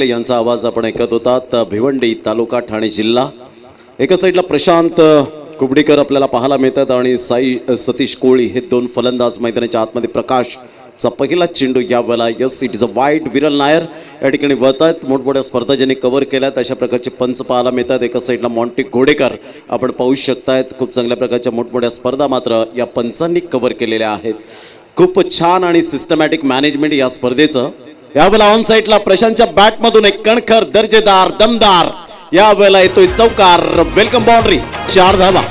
यांचा आवाज आपण ऐकत होतात. भिवंडी तालुका ठाणे जिल्हा. एका साईडला प्रशांत कुबडीकर आपल्याला पाहायला मिळतात आणि साई सतीश कोळी हे दोन फलंदाज मैदानाच्या आतमध्ये. प्रकाशचा पहिला चेंडू यावेळेला yes it is a wide. विरल नायर या ठिकाणी वळतात. मोठमोठ्या स्पर्धा ज्यांनी कव्हर केल्यात अशा प्रकारचे पंच पाहायला मिळतात. एका साईडला मॉन्टी घोडेकर आपण पाहू शकतायत. खूप चांगल्या प्रकारच्या मोठमोठ्या स्पर्धा मात्र या पंचांनी कव्हर केलेल्या आहेत. खूप छान आणि सिस्टमॅटिक मॅनेजमेंट या स्पर्धेचं. यावेळेला ऑन साईडला प्रशांतच्या बॅटमधून एक कणखर दर्जेदार दमदार यावेळेला येतोय चौकार. वेलकम बाउंड्री 4 धावा.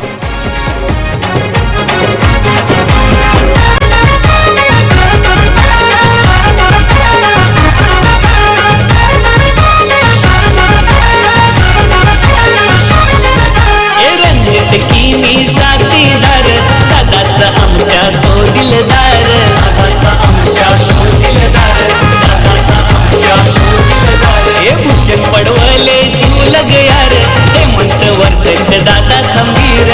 पडवले जीव लग यार हे म्हणत वर्तक दादा खंबीर.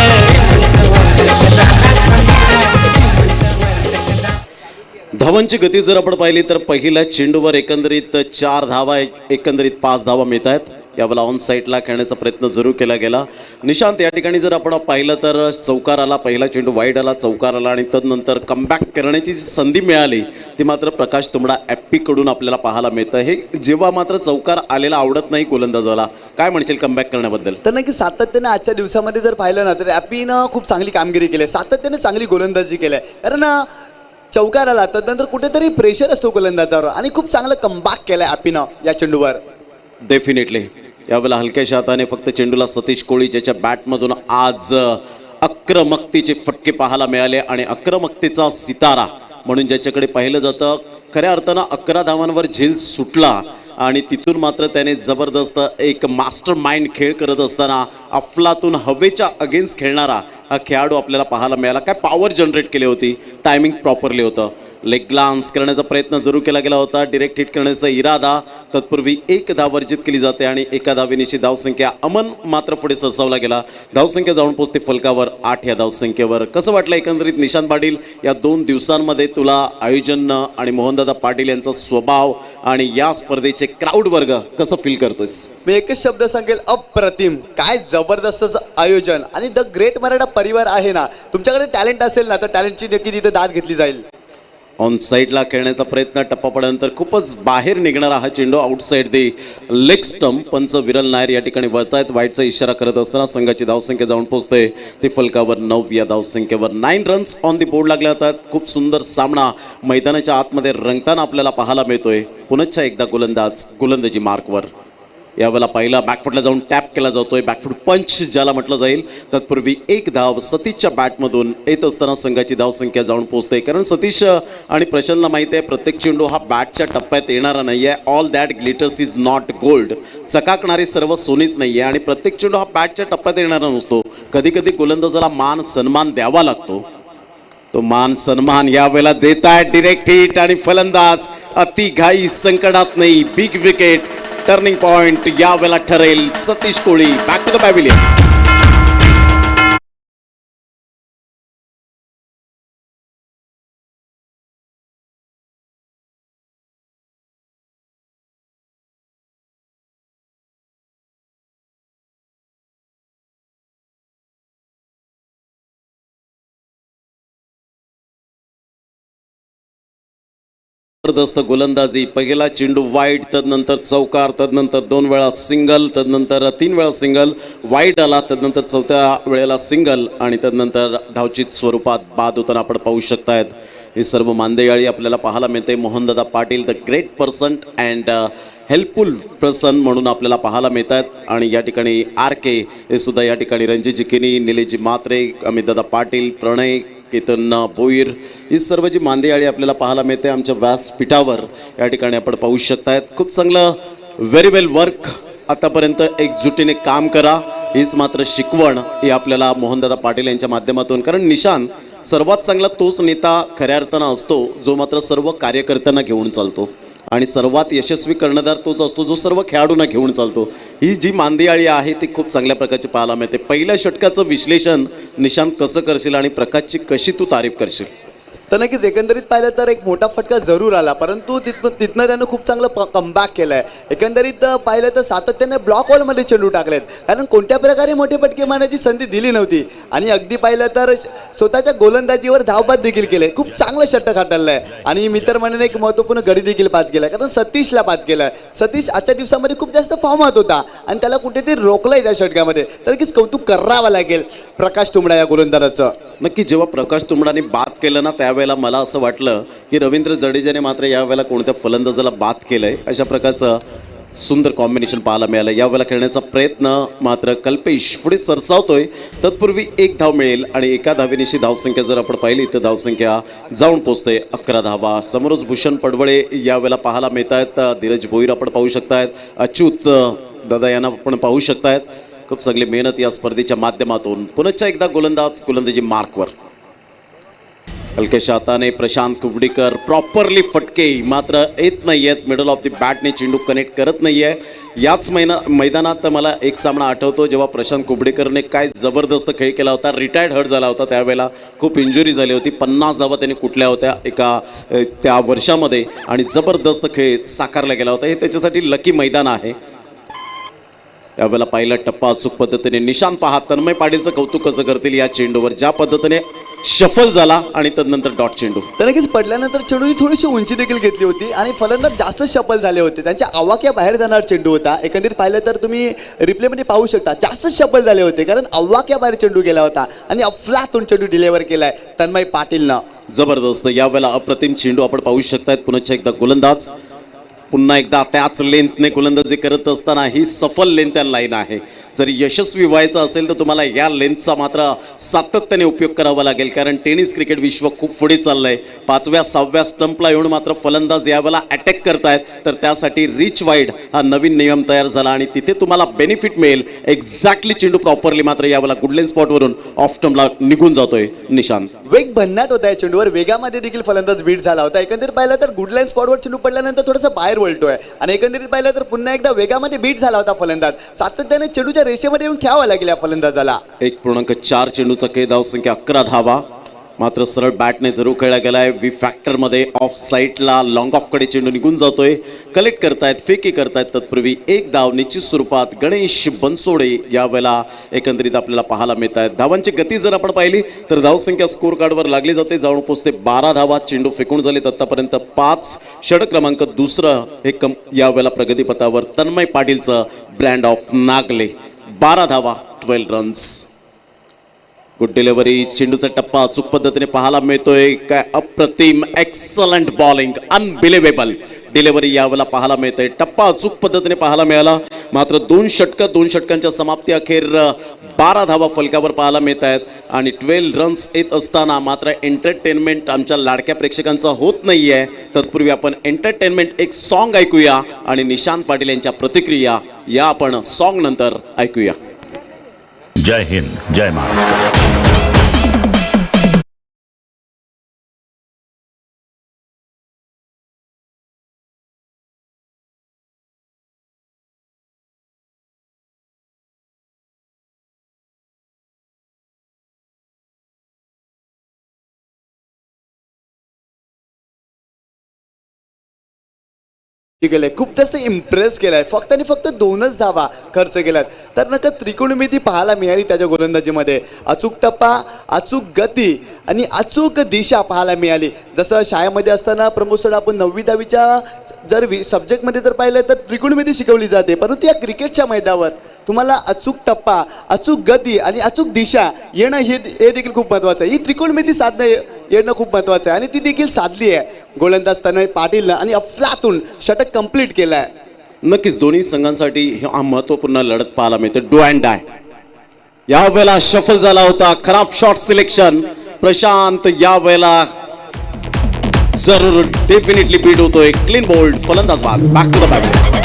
धावांची गती जर आपण पाहिली तर पहिल्या चेंडूवर एकंदरीत 4 धावा, एकंदरीत 5 धावा मिळत आहेत. यावेळेला ऑन साईडला खेळण्याचा प्रयत्न जरूर केला गेला. निशांत या ठिकाणी जर आपण पाहिलं तर चौकार आला, पहिला चेंडू वाईड आला, चौकार आला आणि तदनंतर कमबॅक करण्याची जी संधी मिळाली ती मात्र प्रकाश तुंबडा ॲप्पीकडून आपल्याला पाहायला मिळतं. हे जेव्हा मात्र चौकार आलेला आवडत नाही गोलंदाजाला. काय म्हणशील कमबॅक करण्याबद्दल? तर नक्की सातत्याने आजच्या दिवसामध्ये जर पाहिलं ना तर ॲप्पीनं खूप चांगली कामगिरी केली आहे. सातत्याने चांगली गोलंदाजी केली आहे. कारण चौकार आला तर नंतर कुठेतरी प्रेशर असतो गोलंदाजावर आणि खूप चांगलं कमबॅक केलं आहे ॲप्पीनं या चेंडूवर. डेफिनेटली यावेळेला हलक्याशा हाताने फक्त चेंडूला सतीश कोळी ज्याच्या बॅटमधून आज आक्रमकतेचे फटके पाहायला मिळाले आणि आक्रमकतेचा सितारा म्हणून ज्याच्याकडे पाहिलं जातं. खऱ्या अर्थानं 11 धावांवर झेल सुटला आणि तिथून मात्र त्याने जबरदस्त एक मास्टर माइंड खेळ करत असताना अफलातून हवेच्या अगेन्स्ट खेळणारा हा खेळाडू आपल्याला पाहायला मिळाला. काय पॉवर जनरेट केली होती, टायमिंग प्रॉपरली होतं. लेग ग्लान्स करण्याचा प्रयत्न जरूर केला गेला होता, डिरेक्ट हिट करण्याचा इरादा. तत्पूर्वी 1 धाव वर्जित केली जाते आणि एका धावेनिशी धावसंख्या अमन मात्र पुढे सरसावला गेला. धावसंख्या जाऊन पोचते फलकावर 8 या धावसंख्येवर. कसं वाटलं एकंदरीत निशांत पाटील या 2 दिवसांमध्ये तुला आयोजन आणि मोहनदादा पाटील यांचा स्वभाव आणि या स्पर्धेचे क्राऊड वर्ग कसं फील करतोयस? मी एकच शब्द सांगेल, अप्रतिम. काय जबरदस्त आयोजन आणि द ग्रेट मराठा परिवार आहे ना. तुमच्याकडे टॅलेंट असेल ना तर टॅलेंटची नक्की तिथे दाद घेतली जाईल. ऑन साईडला खेळण्याचा प्रयत्न, टप्पा पडल्यानंतर खूपच बाहेर निघणारा हा चेंडू आउटसाईड दी लेग स्टंप. पंच विरल नायर या ठिकाणी वळतायत. वाईटचा इशारा करत असताना संघाची धावसंख्या जाऊन पोहोचते ती फलकावर 9 या धावसंख्येवर. 9 रन्स ऑन दी बोर्ड लागले जातात. खूप सुंदर सामना मैदानाच्या आतमध्ये रंगताना आपल्याला पाहायला मिळतोय. पुनश्च एकदा गोलंदाज गोलंदाजी मार्कवर. यावेळेला पहिला बॅकफुटला जाऊन टॅप केला जातोय, बॅकफुट पंच ज्याला म्हटलं जाईल. तत्पूर्वी 1 धाव सतीशच्या बॅटमधून येत असताना संघाची धावसंख्या जाऊन पोहोचते. कारण सतीश आणि प्रशांतला माहिती आहे प्रत्येक चेंडू हा बॅटच्या टप्प्यात येणारा नाही आहे. All that glitters is not gold. चकाकणारे सर्व सोनीच नाही आहे आणि प्रत्येक चेंडू हा बॅटच्या टप्प्यात येणारा नसतो. कधी कधी गोलंदाजाला मान सन्मान द्यावा लागतो. तो मान सन्मान यावेळेला देत आहे. डिरेक्ट हिट आणि फलंदाज अति घाई संकटात नाही. बिग विकेट टर्निंग पॉइंट यावेळेला ठरेल. सतीश कोळी बॅक टू द पॅव्हिलियन. जबरदस्त गोलंदाजी. पहिला चेंडू वाईड, तदनंतर चौकार, तदनंतर 2 वेळा सिंगल, तदनंतर 3 वेळा सिंगल. वाईड आला, तदनंतर 4थ्या वेळेला सिंगल आणि तदनंतर धावचित स्वरूपात बाद होताना आपण पाहू शकतायत. हे सर्व मांदेयाळी आपल्याला पाहायला मिळते. मोहनदादा Patil the great person and helpful person म्हणून आपल्याला पाहायला मिळत आहेत. आणि या ठिकाणी RK हे सुद्धा या ठिकाणी रणजितजी किनी, निलेशजी मात्रे, अमितदादा पाटील, प्रणय, केतन भोईर ही सर्व जी मांदेयाळी आपल्याला पाहायला मिळते आमच्या व्यासपीठावर या ठिकाणी आपण पाहू शकतायत. खूप चांगलं व्हेरी वेल वर्क. आतापर्यंत एकजुटीने काम करा हीच मात्र शिकवण ही आपल्याला मोहनदादा पाटील यांच्या माध्यमातून. कारण निशांत सर्वात चांगला तोच नेता खऱ्या अर्थानं असतो जो मात्र सर्व कार्यकर्त्यांना घेऊन चालतो. आणि सर्वात यशस्वी कर्णधार तोच असतो जो सर्व खेळाडूंना घेऊन चालतो. ही जी मांदियाळी आहे ती खूप चांगल्या प्रकारची पाहायला मिळते. पहिल्या षटकाचं विश्लेषण निशांत कसं करशील आणि प्रकाशची कशी तू तारीफ करशील? तर नक्कीच एकंदरीत पाहिलं तर एक मोठा फटका जरूर आला, परंतु तिथनं त्यानं खूप चांगलं कमबॅक केलं आहे. एकंदरीत पाहिलं तर सातत्याने ब्लॉक वॉलमध्ये चेंडू टाकलेत, कारण कोणत्या प्रकारे मोठे फटके मारण्याची संधी दिली नव्हती. आणि अगदी पाहिलं तर स्वतःच्या गोलंदाजीवर धावबाद देखील केले. खूप चांगलं षटक हाताळलं आहे आणि मी तर म्हणेन एक महत्त्वपूर्ण गडी देखील बाद केला, कारण सतीशला बाद केला आहे. सतीश आजच्या दिवसामध्ये खूप जास्त फॉर्मात होता आणि त्याला कुठेतरी रोखलंय त्या षटकामध्ये. तर नक्कीच कौतुक करावं लागेल प्रकाश तुंबडा या गोलंदाजाचं. नक्की जेव्हा प्रकाश तुंबडाने बाद केलं ना, त्यावेळेला मला असं वाटलं की रवींद्र जडेजाने मात्र यावेळेला कोणत्या फलंदाजाला बाद केलंय, अशा प्रकारचं सुंदर कॉम्बिनेशन पाहायला मिळालं. यावेळेला खेळण्याचा प्रयत्न मात्र कल्पेश पुढे सरसावतोय. तत्पूर्वी एक धाव मिळेल आणि एका धावेनिशी धावसंख्या जर आपण पाहिली तर धावसंख्या जाऊन पोचते 11 धावा. समोरच भूषण पडवळे यावेळेला पाहायला मिळत आहेत. धीरज भोईर आपण पाहू शकतायत, अच्युत दादा यांना आपण पाहू शकतायत. खूप चांगली मेहनत या स्पर्धेच्या माध्यमातून. पुनश्च एकदा गोलंदाजी मार्कवर. हलक्याच्या हाताने प्रशांत कुबडीकर प्रॉपरली फटके मात्र येत नाही आहेत. मिडल ऑफ द बॅटने चेंडू कनेक्ट करत नाही आहे. याच मैदानात मला एक सामना आठवतो जेव्हा प्रशांत कुबडीकरने काय जबरदस्त खेळ केला होता. रिटायर्ड हर्ट झाला होता, त्यावेळेला खूप इंजुरी झाली होती. 50 धावा त्यांनी कुठल्या होत्या एका त्या वर्षामध्ये आणि जबरदस्त खेळ साकारला गेला होता. हे त्याच्यासाठी लकी मैदान आहे. यावेळेला पहिला टप्पा अचूक पद्धतीने निशांत पहा. तन्मय पाटीलचं कौतुक कसं करतील या चेंडूवर, ज्या पद्धतीने शफल झाला आणि तदनंतर डॉट चेंडू. तर नक्कीच पडल्यानंतर चेंडूनी थोडीशी उंची देखील घेतली होती आणि फलंदाज जास्त शफल झाले होते. त्यांच्या आवाक्या बाहेर जाणार चेंडू होता. एकंदरीत पाहिलं तर तुम्ही रिप्लेमध्ये पाहू शकता जास्त शफल झाले होते, कारण आवाक्या बाहेर चेंडू गेला होता आणि अफलातून चेंडू डिलिव्हर केलाय तन्मय पाटीलनं. जबरदस्त यावेळेला अप्रतिम चेंडू आपण पाहू शकतायत. पुन्हा एकदा गोलंदाज पुन्हा एकदा त्याच लेंथने गोलंदाजी करत असताना ही सफल लेंथ अँड लाईन आहे. जर यशस्वी व्हायचं असेल तर तुम्हाला या लेंथचा मात्र सातत्याने उपयोग करावा लागेल, कारण टेनिस क्रिकेट विश्व खूप पुढे चाललं आहे. 5व्या 6व्या स्टंपला येऊन मात्र फलंदाज यावेळेला अटॅक करतायत, तर त्यासाठी रिच वाईड हा नवीन नियम तयार झाला आणि तिथे तुम्हाला बेनिफिट मिळेल. एक्झॅक्टली चेंडू प्रॉपरली मात्र यावेळेला गुडलेन स्पॉटवरून ऑफ स्टंपला निघून जातोय निशांत. वेग भन्नाट होता या चेंडूवर, वेगामध्ये देखील फलंदाज बीट झाला होता. एकंदरीत पाहिलं तर गुडलाईन स्पॉटवर चेंडू पडल्यानंतर थोडंसं बाहेर वळतोय आणि एकंदरीत पाहिलं तर पुन्हा एकदा वेगामध्ये बीट झाला होता फलंदाज. सातत्याने चेंडूच्या रेषेमध्ये येऊन खेळावं लागेल या फलंदाजाला. 1.4 चेंडूचा खेळ, धावसंख्या 11 धावा. मात्र सरळ बॅटने जरूर खेळला गेलाय. वी फॅक्टरमध्ये ऑफ साईडला लॉंग ऑफकडे चेंडू निघून जातोय. कलेक्ट करतायत, फेकी करतायत. तत्पूर्वी एक धाव निश्चित स्वरूपात गणेश बनसोडे यावेळेला एकंदरीत आपल्याला पाहायला मिळत आहेत. धावांची गती जर आपण पाहिली तर धावसंख्या स्कोर कार्डवर लागली जाते, जाऊन पोचते 12 धावा. चेंडू फेकून झालेत आतापर्यंत 5. षटक क्रमांक दुसरं हे यावेळेला प्रगतीपथावर तन्मय पाटीलचं ब्रँड ऑफ नागले. 12 धावा, 12 रन्स. Good delivery. चेंडूचा टप्पा अचूक पद्धतीने पाहायला मिळतोय. काय अप्रतिम एक्सलंट बॉलिंग, अनबिलिव्हेबल डिलिव्हरी यावेळेला पाहायला मिळतंय. टप्पा अचूक पद्धतीने पाहायला मिळाला. मात्र 2 षटकांच्या समाप्ती अखेर 12 धावा फलकावर पाहायला मिळत आहेत आणि 12 रन्स येत असताना मात्र एंटरटेनमेंट आमच्या लाडक्या प्रेक्षकांचा होत नाही आहे. तत्पूर्वी आपण एंटरटेनमेंट एक सॉन्ग ऐकूया आणि निशांत पाटील यांच्या प्रतिक्रिया या आपण सॉन्ग नंतर ऐकूया. जय हिंद, जय महाराष्ट्र. केलंय, खूप जास्त इम्प्रेस केलाय. फक्त आणि फक्त 2च धावा खर्च केल्यात, तर नका त्रिकोणमिती पाहायला मिळाली त्याच्या गोलंदाजीमध्ये. अचूक टप्पा, अचूक गती आणि अचूक दिशा पाहायला मिळाली. जसं शाळेमध्ये असताना प्रमोद सर आपण 9वी 10वीच्या जर सब्जेक्टमध्ये जर पाहिलं तर त्रिकोणमिती शिकवली जाते, परंतु या क्रिकेटच्या मैदानावर तुम्हाला अचूक टप्पा, अचूक गती आणि अचूक दिशा येणं हे देखील खूप महत्त्वाचं आहे. ही त्रिकोणमिती साधणं येणं खूप महत्त्वाचं आहे आणि ती देखील साधली आहे गोलंदाज तन्मय पाटीलनं आणि अफलातून षटक कंप्लीट केलं आहे. नक्कीच दोन्ही संघांसाठी हा महत्त्वपूर्ण लढत पाहायला मिळते. Do and dye. यावेळेला शफल झाला होता, खराब शॉट सिलेक्शन. प्रशांत यावेळेला जरूर डेफिनेटली बीट होतोय. क्लीन बोल्ड, फलंदाज बाद. Back to the bat.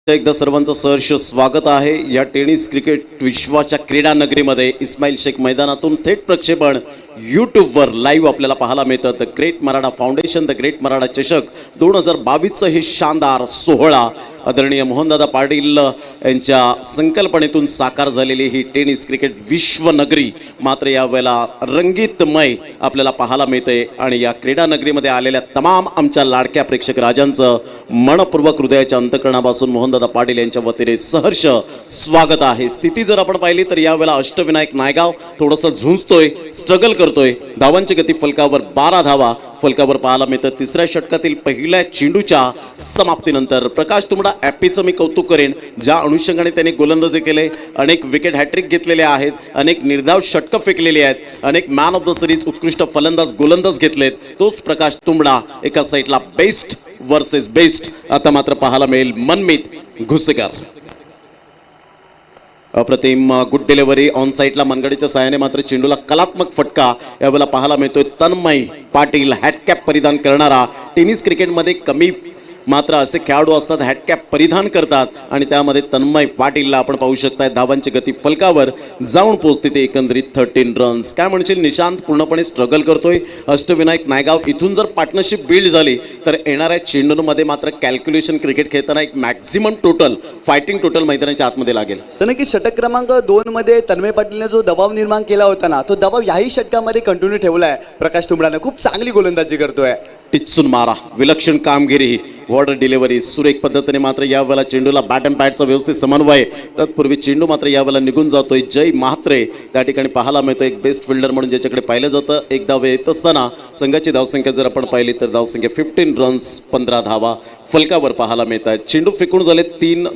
एकदा सर्वांचं सहर्ष स्वागत आहे या टेनिस क्रिकेट विश्वाच्या क्रीडा नगरीमध्ये. इस्माईल शेख मैदानातून थेट प्रक्षेपण यूट्यूबवर लाईव्ह आपल्याला पाहायला मिळतं. The great Maratha foundation, the great Maratha चषक 2022चं हे शानदार सोहळा आदरणीय मोहनदादा पाटील यांच्या संकल्पनेतून साकार झालेली ही टेनिस क्रिकेट विश्वनगरी मात्र यावेळेला रंगीतमय आपल्याला पाहायला मिळते. आणि या क्रीडा नगरीमध्ये आलेल्या तमाम आमच्या लाडक्या प्रेक्षक राजांचं मनपूर्वक हृदयाच्या अंतकरणापासून मोहनदादा पाटील यांच्या वतीने सहर्ष स्वागत आहे. स्थिती जर आपण पाहिली तर यावेळेला अष्टविनायक नायगाव थोडंसं झुंजतोय, स्ट्रगल करतोय. धावांची गती फलकावर 12 धावा फलकावर पाहायला मिळतं. तिसऱ्या षटकातील पहिल्या चेंडूच्या समाप्तीनंतर प्रकाश तुंबडा ॲपीचं मी कौतुक करेन. ज्या अनुषंगाने त्यांनी गोलंदाजी केले, अनेक विकेट हॅट्रिक घेतलेले आहेत, अनेक निर्धाव षटकं फेकलेली आहेत, अनेक मॅन ऑफ द सिरीज उत्कृष्ट फलंदाज गोलंदाज घेतलेत. तोच प्रकाश तुंबडा एका साईडला बेस्ट वर्सेस बेस्ट आता मात्र पाहायला मिळेल मनमीत घुसेकर. अप्रतिम गुड डिलिव्हरी ऑन साईडला मनगडीच्या साहाय्याने मात्र चेंडूला कलात्मक फटका यावेळेला पाहायला मिळतोय. तन्मय पाटील हॅटकॅप परिधान करणारा. टेनिस क्रिकेटमध्ये कमी मात्र असे खेळाडू असतात हॅटकॅप परिधान करतात आणि त्यामध्ये तन्मय पाटीलला आपण पाहू शकताय. धावांची गती फलकावर जाऊन पोहोचते ते एकंदरीत 13 रन्स. काय म्हणशील निशांत, पूर्णपणे स्ट्रगल करतोय अष्टविनायक नायगाव. इथून जर पार्टनरशिप बिल्ड झाली तर येणाऱ्या चेंडूंमध्ये मात्र कॅल्क्युलेशन क्रिकेट खेळताना एक मॅक्झिमम टोटल फायटिंग टोटल मैदानाच्या आतमध्ये लागेल. तर नक्की षटक क्रमांक 2 मध्ये तन्मय पाटीलने जो दबाव निर्माण केला होता ना, तो दबाव याही षटकामध्ये कंटिन्यू ठेवला आहे. प्रकाश तुंबडाने खूप चांगली गोलंदाजी करतोय. टिचून मारा, विलक्षण कामगिरी, वॉर्डर डिलिव्हरी सुरेख पद्धतीने मात्र यावेळेला चेंडूला बॅट अँड पॅडचा व्यवस्थित समन्वय. तत्पूर्वी चेंडू मात्र यावेळेला निघून जातोय. जय म्हात्रे त्या ठिकाणी पाहायला मिळतो एक बेस्ट फिल्डर म्हणून ज्याच्याकडे पाहिलं जातं. एक धाव येत असताना संघाची धावसंख्या जर आपण पाहिली तर धावसंख्या 15 रन्स 15 धावा फलकावर पाहायला मिळतात. चेंडू फेकून झाले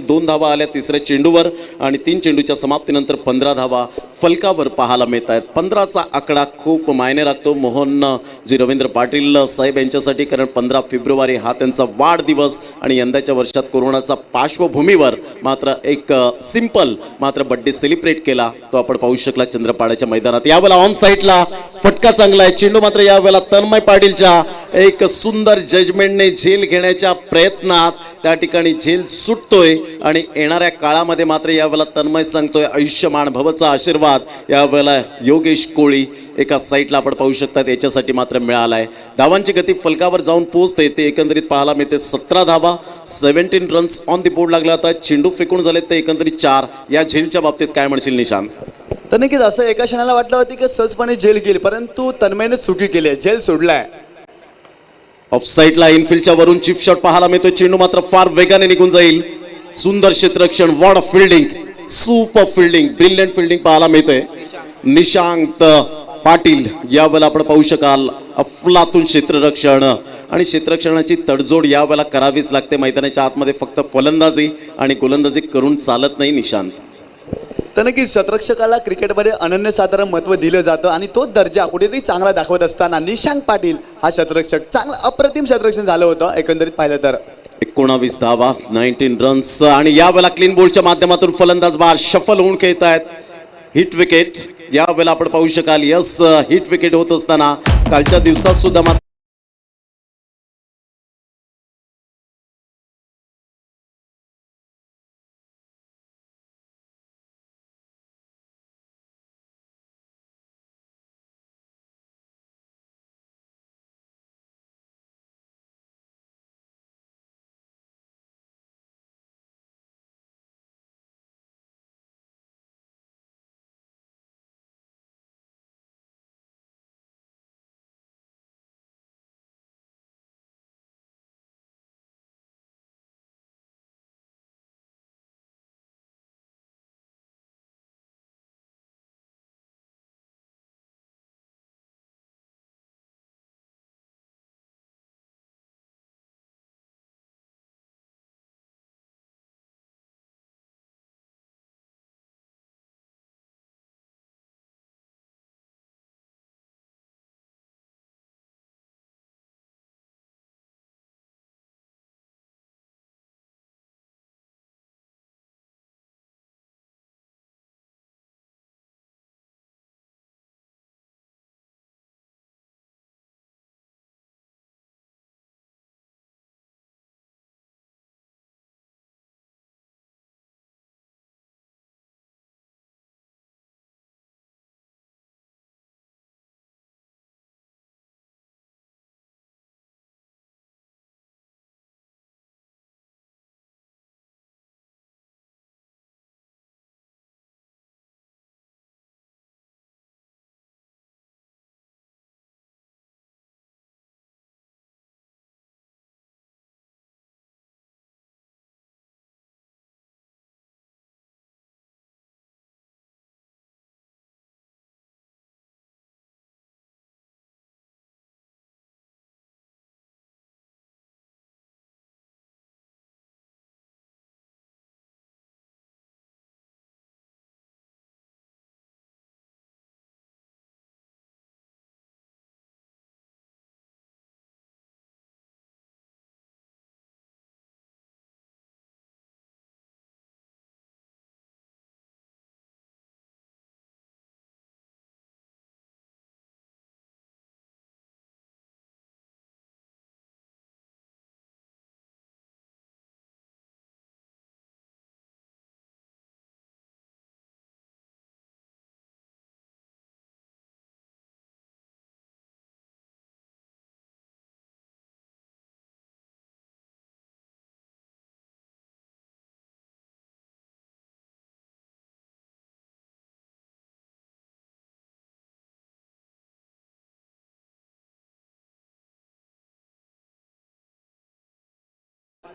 2 धावा आल्या तिसऱ्या चेंडूवर आणि 3 चेंडूच्या समाप्तीनंतर 15 धावा फलकावर पाहायला मिळत आहेत. 15चा आकडा खूप मायने राखतो मोहन जी रवींद्र पाटील साहेब यांच्यासाठी, कारण 15 फेब्रुवारी हा त्यांचा वाढदिवस आणि यंदाच्या वर्षात कोरोनाचा पार्श्वभूमीवर मात्र एक सिंपल मात्र बड्डे सेलिब्रेट केला. तो आपण पाहू शकला चंद्रपाड्याच्या मैदानात. यावेळेला ऑन साईडला फटका चांगला आहे. चेंडू मात्र यावेळेला तन्मय पाटीलच्या एक सुंदर जजमेंटने झेल घेण्याच्या प्रयत्नात त्या ठिकाणी झेल सुटतोय आणि येणाऱ्या काळामध्ये मात्र यावेळेला तन्मय सांगतोय आयुष्यमान भवचा आशीर्वाद यावेळेला योगेश कोळी एका साईडला आपण पाहू शकतात याच्यासाठी मात्र मिळालाय. धावांची गती फलकावर जाऊन पोहोचते ते एकंदरीत पाहायला मिळते 17 धावा 17 रन्स ऑन दी बोर्ड लागला. आता चेंडू फेकून झाले ते एकंदरीत 4. या झेलच्या बाबतीत काय म्हणशील निशांत? तर नक्कीच असं एका क्षणाला वाटलं होतं की सहजपणे झेल गेली, परंतु तन्मयने चुकी केली आहे, झेल सोडलाय. ऑफ साईडला इनफिल्डच्या वरून चिप शॉट पाहायला मिळतो. चेंडू मात्र फार वेगाने निघून जाईल. सुंदर क्षेत्ररक्षण, ward off fielding, super fielding, brilliant fielding पाहायला मिळते. निशांत पाटील यावेळेला आपण पाहू शकाल अफलातून क्षेत्ररक्षण आणि क्षेत्ररक्षणाची तडजोड यावेळेला करावीच लागते. मैदानाच्या आतमध्ये फक्त फलंदाजी आणि गोलंदाजी करून चालत नाही निशांत. तर नक्कीच शतरक्षकाला क्रिकेटमध्ये अनन्यसाधारण महत्त्व दिलं जातं आणि तो दर्जा कुठेतरी चांगला दाखवत असताना निशांत पाटील हा शतरक्षक चांगला अप्रतिम शतरक्षण झालं होतं एकंदरीत पाहिलं तर. 19 धावा 19 रन्स आणि यावेळेला क्लीन बोल्डच्या माध्यमातून फलंदाज बार शफल होऊन खेळत आहेत. हिट विकेट यावेळेला आपण पाहू शकाल. यस, हिट विकेट होत असताना कालच्या दिवसात सुद्धा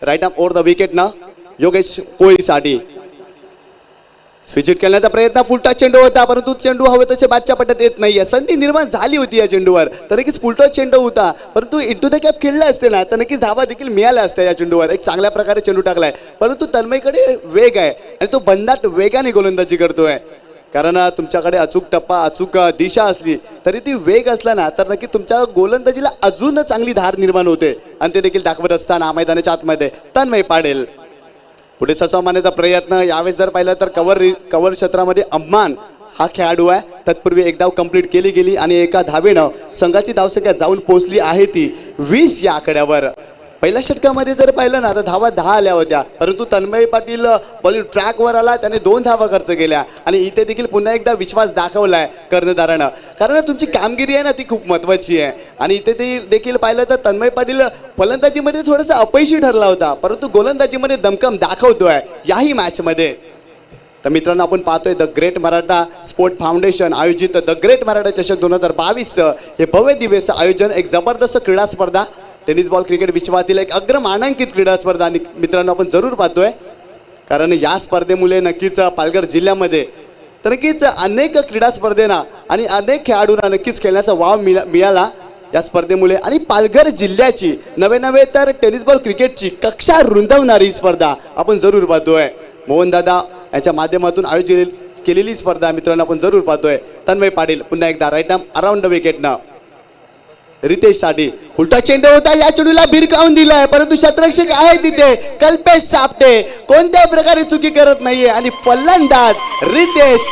right arm over the wicket ना योगेश कोळीसाठी. स्विच हिट खेळण्याचा प्रयत्न, फुलटॉस चेंडू होता परंतु चेंडू हवे तसे बॅटच्या पट्ट्यात येत नाहीये. संधी निर्माण झाली होती या चेंडूवर, तर नक्कीच फुलटॉस चेंडू होता परंतु इंटू द कॅप खेळला असते ना तर नक्कीच धावा देखील मिळाल्या असत्या या चेंडूवर. एक चांगल्या प्रकारे चेंडू टाकलाय परंतु तन्मयकडे वेग आहे आणि तो बंदाट वेगाने गोलंदाजी करतोय. कारण तुमच्याकडे अचूक टप्पा अचूक दिशा असली तरी ती वेग असला ना तर नक्की तुमच्या गोलंदाजीला अजून चांगली धार निर्माण होते आणि ते देखील दाखवत असताना मैदानाच्या आतमध्ये तन्मय पाडेल. पुढे ससा मारण्याचा प्रयत्न, यावेळेस जर पाहिलं तर कव्हर क्षेत्रामध्ये अम्मान हा खेळाडू आहे. तत्पूर्वी एक धाव कंप्लीट केली गेली आणि एका धावेनं संघाची धावसंख्या जाऊन पोहोचली आहे ती 20 या आकड्यावर. पहिल्या षटकामध्ये जर पाहिलं ना तर धावा 10 आल्या होत्या परंतु तन्मय पाटील बॉलिंग ट्रॅकवर आला, त्याने 2 धावा खर्च केल्या आणि इथे देखील पुन्हा एकदा विश्वास दाखवलाय कर्णधारानं. कारण तुमची कामगिरी आहे ना ती खूप महत्त्वाची आहे आणि इथे देखील पाहिलं तर तन्मय पाटील फलंदाजीमध्ये थोडासा अपयशी ठरला होता परंतु गोलंदाजीमध्ये दमकम दाखवतोय याही मॅचमध्ये. तर मित्रांनो आपण पाहतोय the great Maratha sport foundation आयोजित द ग्रेट मराठा चषक 2022 हे भव्य दिवस आयोजन, एक जबरदस्त क्रीडा स्पर्धा, टेनिस बॉल क्रिकेट विश्वातील एक अग्रमानांकित क्रीडा स्पर्धा मित्रांनो आपण जरूर पाहतोय. कारण या स्पर्धेमुळे नक्कीच पालघर जिल्ह्यामध्ये तर नक्कीच अनेक क्रीडा स्पर्धेना आणि अनेक खेळाडूंना नक्कीच खेळण्याचा वाव मिळाला या स्पर्धेमुळे. आणि पालघर जिल्ह्याची नवे तर टेनिस बॉल क्रिकेटची कक्षा रुंदवणारी स्पर्धा आपण जरूर पाहतोय. मोहनदादा यांच्या माध्यमातून आयोजित केलेली स्पर्धा मित्रांनो आपण जरूर पाहतोय. तन्मय पाटील पुन्हा एकदा राईट आर्म अराउंड द विकेटनं रितेश साठी उलटा चेंडू होता, या चेंडूला भिरकावून दिलाय परंतु शतरक्षक आहे तिथे कल्पेश सापटे कोणत्याही प्रकारे चुकी करत नाहीये आणि फलंदाज रितेश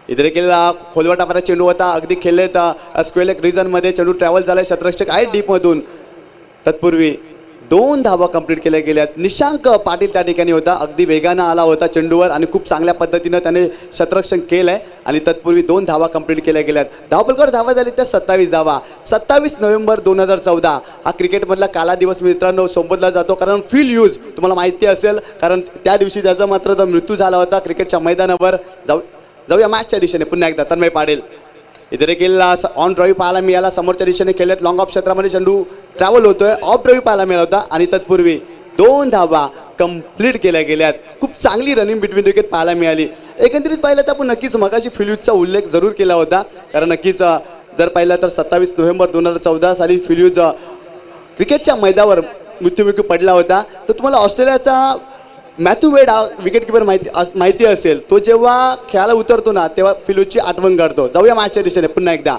इथे देखील खोलवर टाकणारा चेंडू होता, अगदी खेळलेत स्क्वेअर लेग रिजनमध्ये चेंडू ट्रॅव्हल झालाय, शतरक्षक आहे डीपमधून. तत्पूर्वी 2 धावा कंप्लीट केल्या गेल्यात. निशांक पाटील त्या ठिकाणी होता, अगदी वेगानं आला होता चेंडूवर आणि खूप चांगल्या पद्धतीनं त्याने शतरक्षण केलंय आणि तत्पूर्वी 2 धावा कंप्लीट केल्या गेल्यात. धावपलकर धावा झाली त्या 27 धावा. 27 नोव्हेंबर 2014 हा क्रिकेटमधला काला दिवस मित्रांनो संबोधला जातो, कारण फील्ड यूज तुम्हाला माहिती असेल, कारण त्या दिवशी त्याचा मात्र मृत्यू झाला होता क्रिकेटच्या मैदानावर. जाऊया मॅचच्या दिशेने पुन्हा एकदा. तन्मय पाटील इथे देखील ऑन ड्राईव्ह पाहायला मिळाला, समोरच्या दिशेने केलेत. लॉंग ऑफ क्षेत्रामध्ये चेंडू ट्रॅव्हल होतोय, ऑफ ड्राईव्ह पाहायला मिळाला होता आणि तत्पूर्वी 2 धावा कंप्लीट केल्या गेल्यात. खूप चांगली रनिंग बिटवीन विकेट पाहायला मिळाली. एकंदरीत पाहिलं तर आपण नक्कीच मगाशी फिल्यूजचा उल्लेख जरूर केला होता, कारण नक्कीच जर पाहिलं तर 27 नोव्हेंबर 2014 साली फिल्यूज क्रिकेटच्या मैदानावर मृत्युमुखी पडला होता. तर तुम्हाला ऑस्ट्रेलियाचा मॅथ्यू वेड हा विकेट किपर माहिती असेल, तो जेव्हा खेळायला उतरतो ना तेव्हा फिल्यूजची आठवण काढतो. जाऊया मॅचच्या दिशेने पुन्हा एकदा.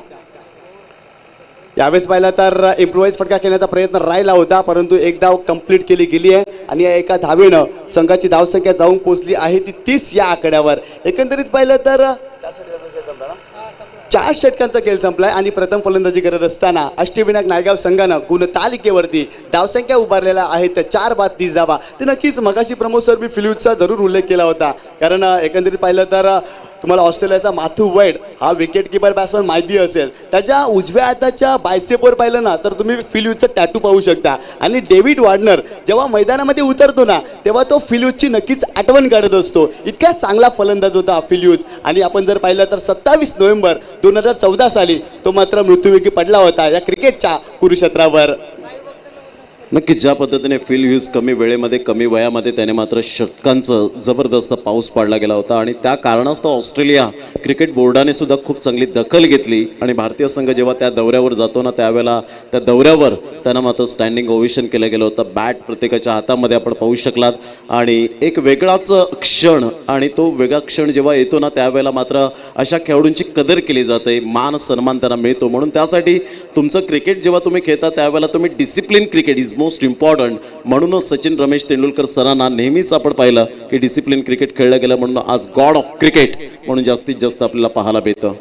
यावेळेस पाहिला तर इम्प्रोवाइज फटका खेळण्याचा प्रयत्न राहिला होता, परंतु एक धाव कंप्लीट केली गेली आहे आणि या एका धावेनं संघाची धावसंख्या जाऊन पोहोचली आहे ती 30 या आकड्यावर. एकंदरीत पाहिलं तर 4 षटकांचा खेळ संपलाय आणि प्रथम फलंदाजी करत असताना अष्टविनायक नायगाव संघानं गुणतालिकेवरती धावसंख्या उभारलेल्या आहेत 4 बाद 30 धावा. ते नक्कीच मगाशी प्रमोद सर बी फिल्यूजचा जरूर उल्लेख केला होता, कारण एकंदरीत पाहिलं तर तुम्हाला ऑस्ट्रेलियाचा मॅथ्यू वेड हा विकेट किपर बॅट्समन माहिती असेल. त्याच्या उजव्या हाताच्या बायसेपवर पाहिलं ना तर तुम्ही फिल्यूजचा टॅटू पाहू शकता. आणि डेव्हिड वॉर्नर जेव्हा मैदानामध्ये उतरतो ना तेव्हा तो फिल्यूजची नक्कीच आठवण काढत असतो. इतका चांगला फलंदाज होता फिल्यूज. आणि आपण जर पाहिलं तर 27 नोव्हेंबर 2014 साली तो मात्र मृत्युमुखी पडला होता या क्रिकेटच्या कुरुक्षेत्रावर. नक्कीच ज्या पद्धतीने फील्ड यूज कमी वेळेमध्ये कमी वयामध्ये त्याने मात्र षटकांचं जबरदस्त पाऊस पाडला गेला होता आणि त्या कारणास्तव ऑस्ट्रेलिया क्रिकेट बोर्डाने सुद्धा खूप चांगली दखल घेतली आणि भारतीय संघ जेव्हा त्या दौऱ्यावर जातो ना त्यावेळेला त्या दौऱ्यावर त्यांना मात्र स्टँडिंग ओवेशन केलं गेलं होतं. बॅट प्रत्येकाच्या हातामध्ये आपण पाहू शकलात आणि एक वेगळाच क्षण, आणि तो वेगळा क्षण जेव्हा येतो ना त्यावेळेला मात्र अशा खेळाडूंची कदर केली जाते, मान सन्मान त्यांना मिळतो. म्हणून त्यासाठी तुमचं क्रिकेट जेव्हा तुम्ही खेळता त्यावेळेला तुम्ही discipline cricket is most important. म्हणूनच सचिन रमेश तेंडुलकर सरांना नेहमीच आपण पाहिलं की डिसिप्लिन क्रिकेट खेळलं गेलं म्हणून आज गॉड ऑफ क्रिकेट म्हणून जास्तीत जास्त आपल्याला पाहायला मिळतं.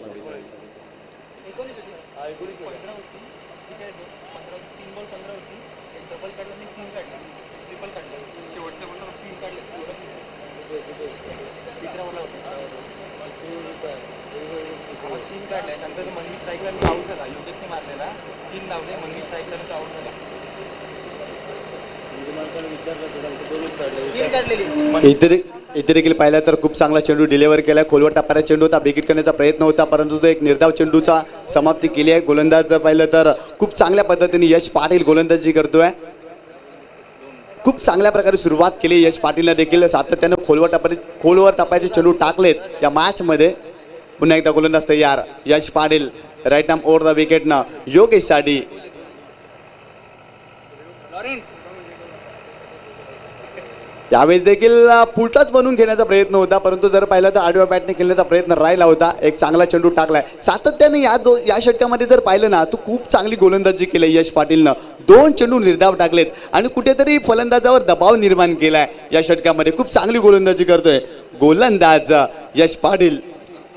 इथे देखील पाहिलं तर खूप चांगला चेंडू डिलिव्हर केला. खोलवर टाकणारा चेंडू होता, विकेट करण्याचा प्रयत्न होता, परंतु तो एक निर्धाव चेंडूचा समाप्ती केली आहे. गोलंदाज पाहिलं तर खूप चांगल्या पद्धतीने यश पाटील गोलंदाजी करतोय. खूप चांगल्या प्रकारे सुरुवात केली यश पाटीलने देखील. सातत्यानं खोलवर टापायचे चेंडू टाकलेत या मॅचमध्ये. पुन्हा एकदा गोलंदाज तयार Yash Patil. Right arm over the विकेटनं योगेश साडी. यावेळेस देखील पुलटच बनवून घेण्याचा प्रयत्न होता, परंतु जर पाहिलं तर आडव्या बॅटने खेळण्याचा प्रयत्न राहिला होता. एक चांगला चेंडू टाकलाय. सातत्याने या षटकामध्ये जर पाहिलं ना तर खूप चांगली गोलंदाजी केली यश पाटीलनं. 2 चेंडू निर्धाव टाकलेत आणि कुठेतरी फलंदाजावर दबाव निर्माण केलाय या षटकामध्ये. खूप चांगली गोलंदाजी करतोय गोलंदाज यश पाटील.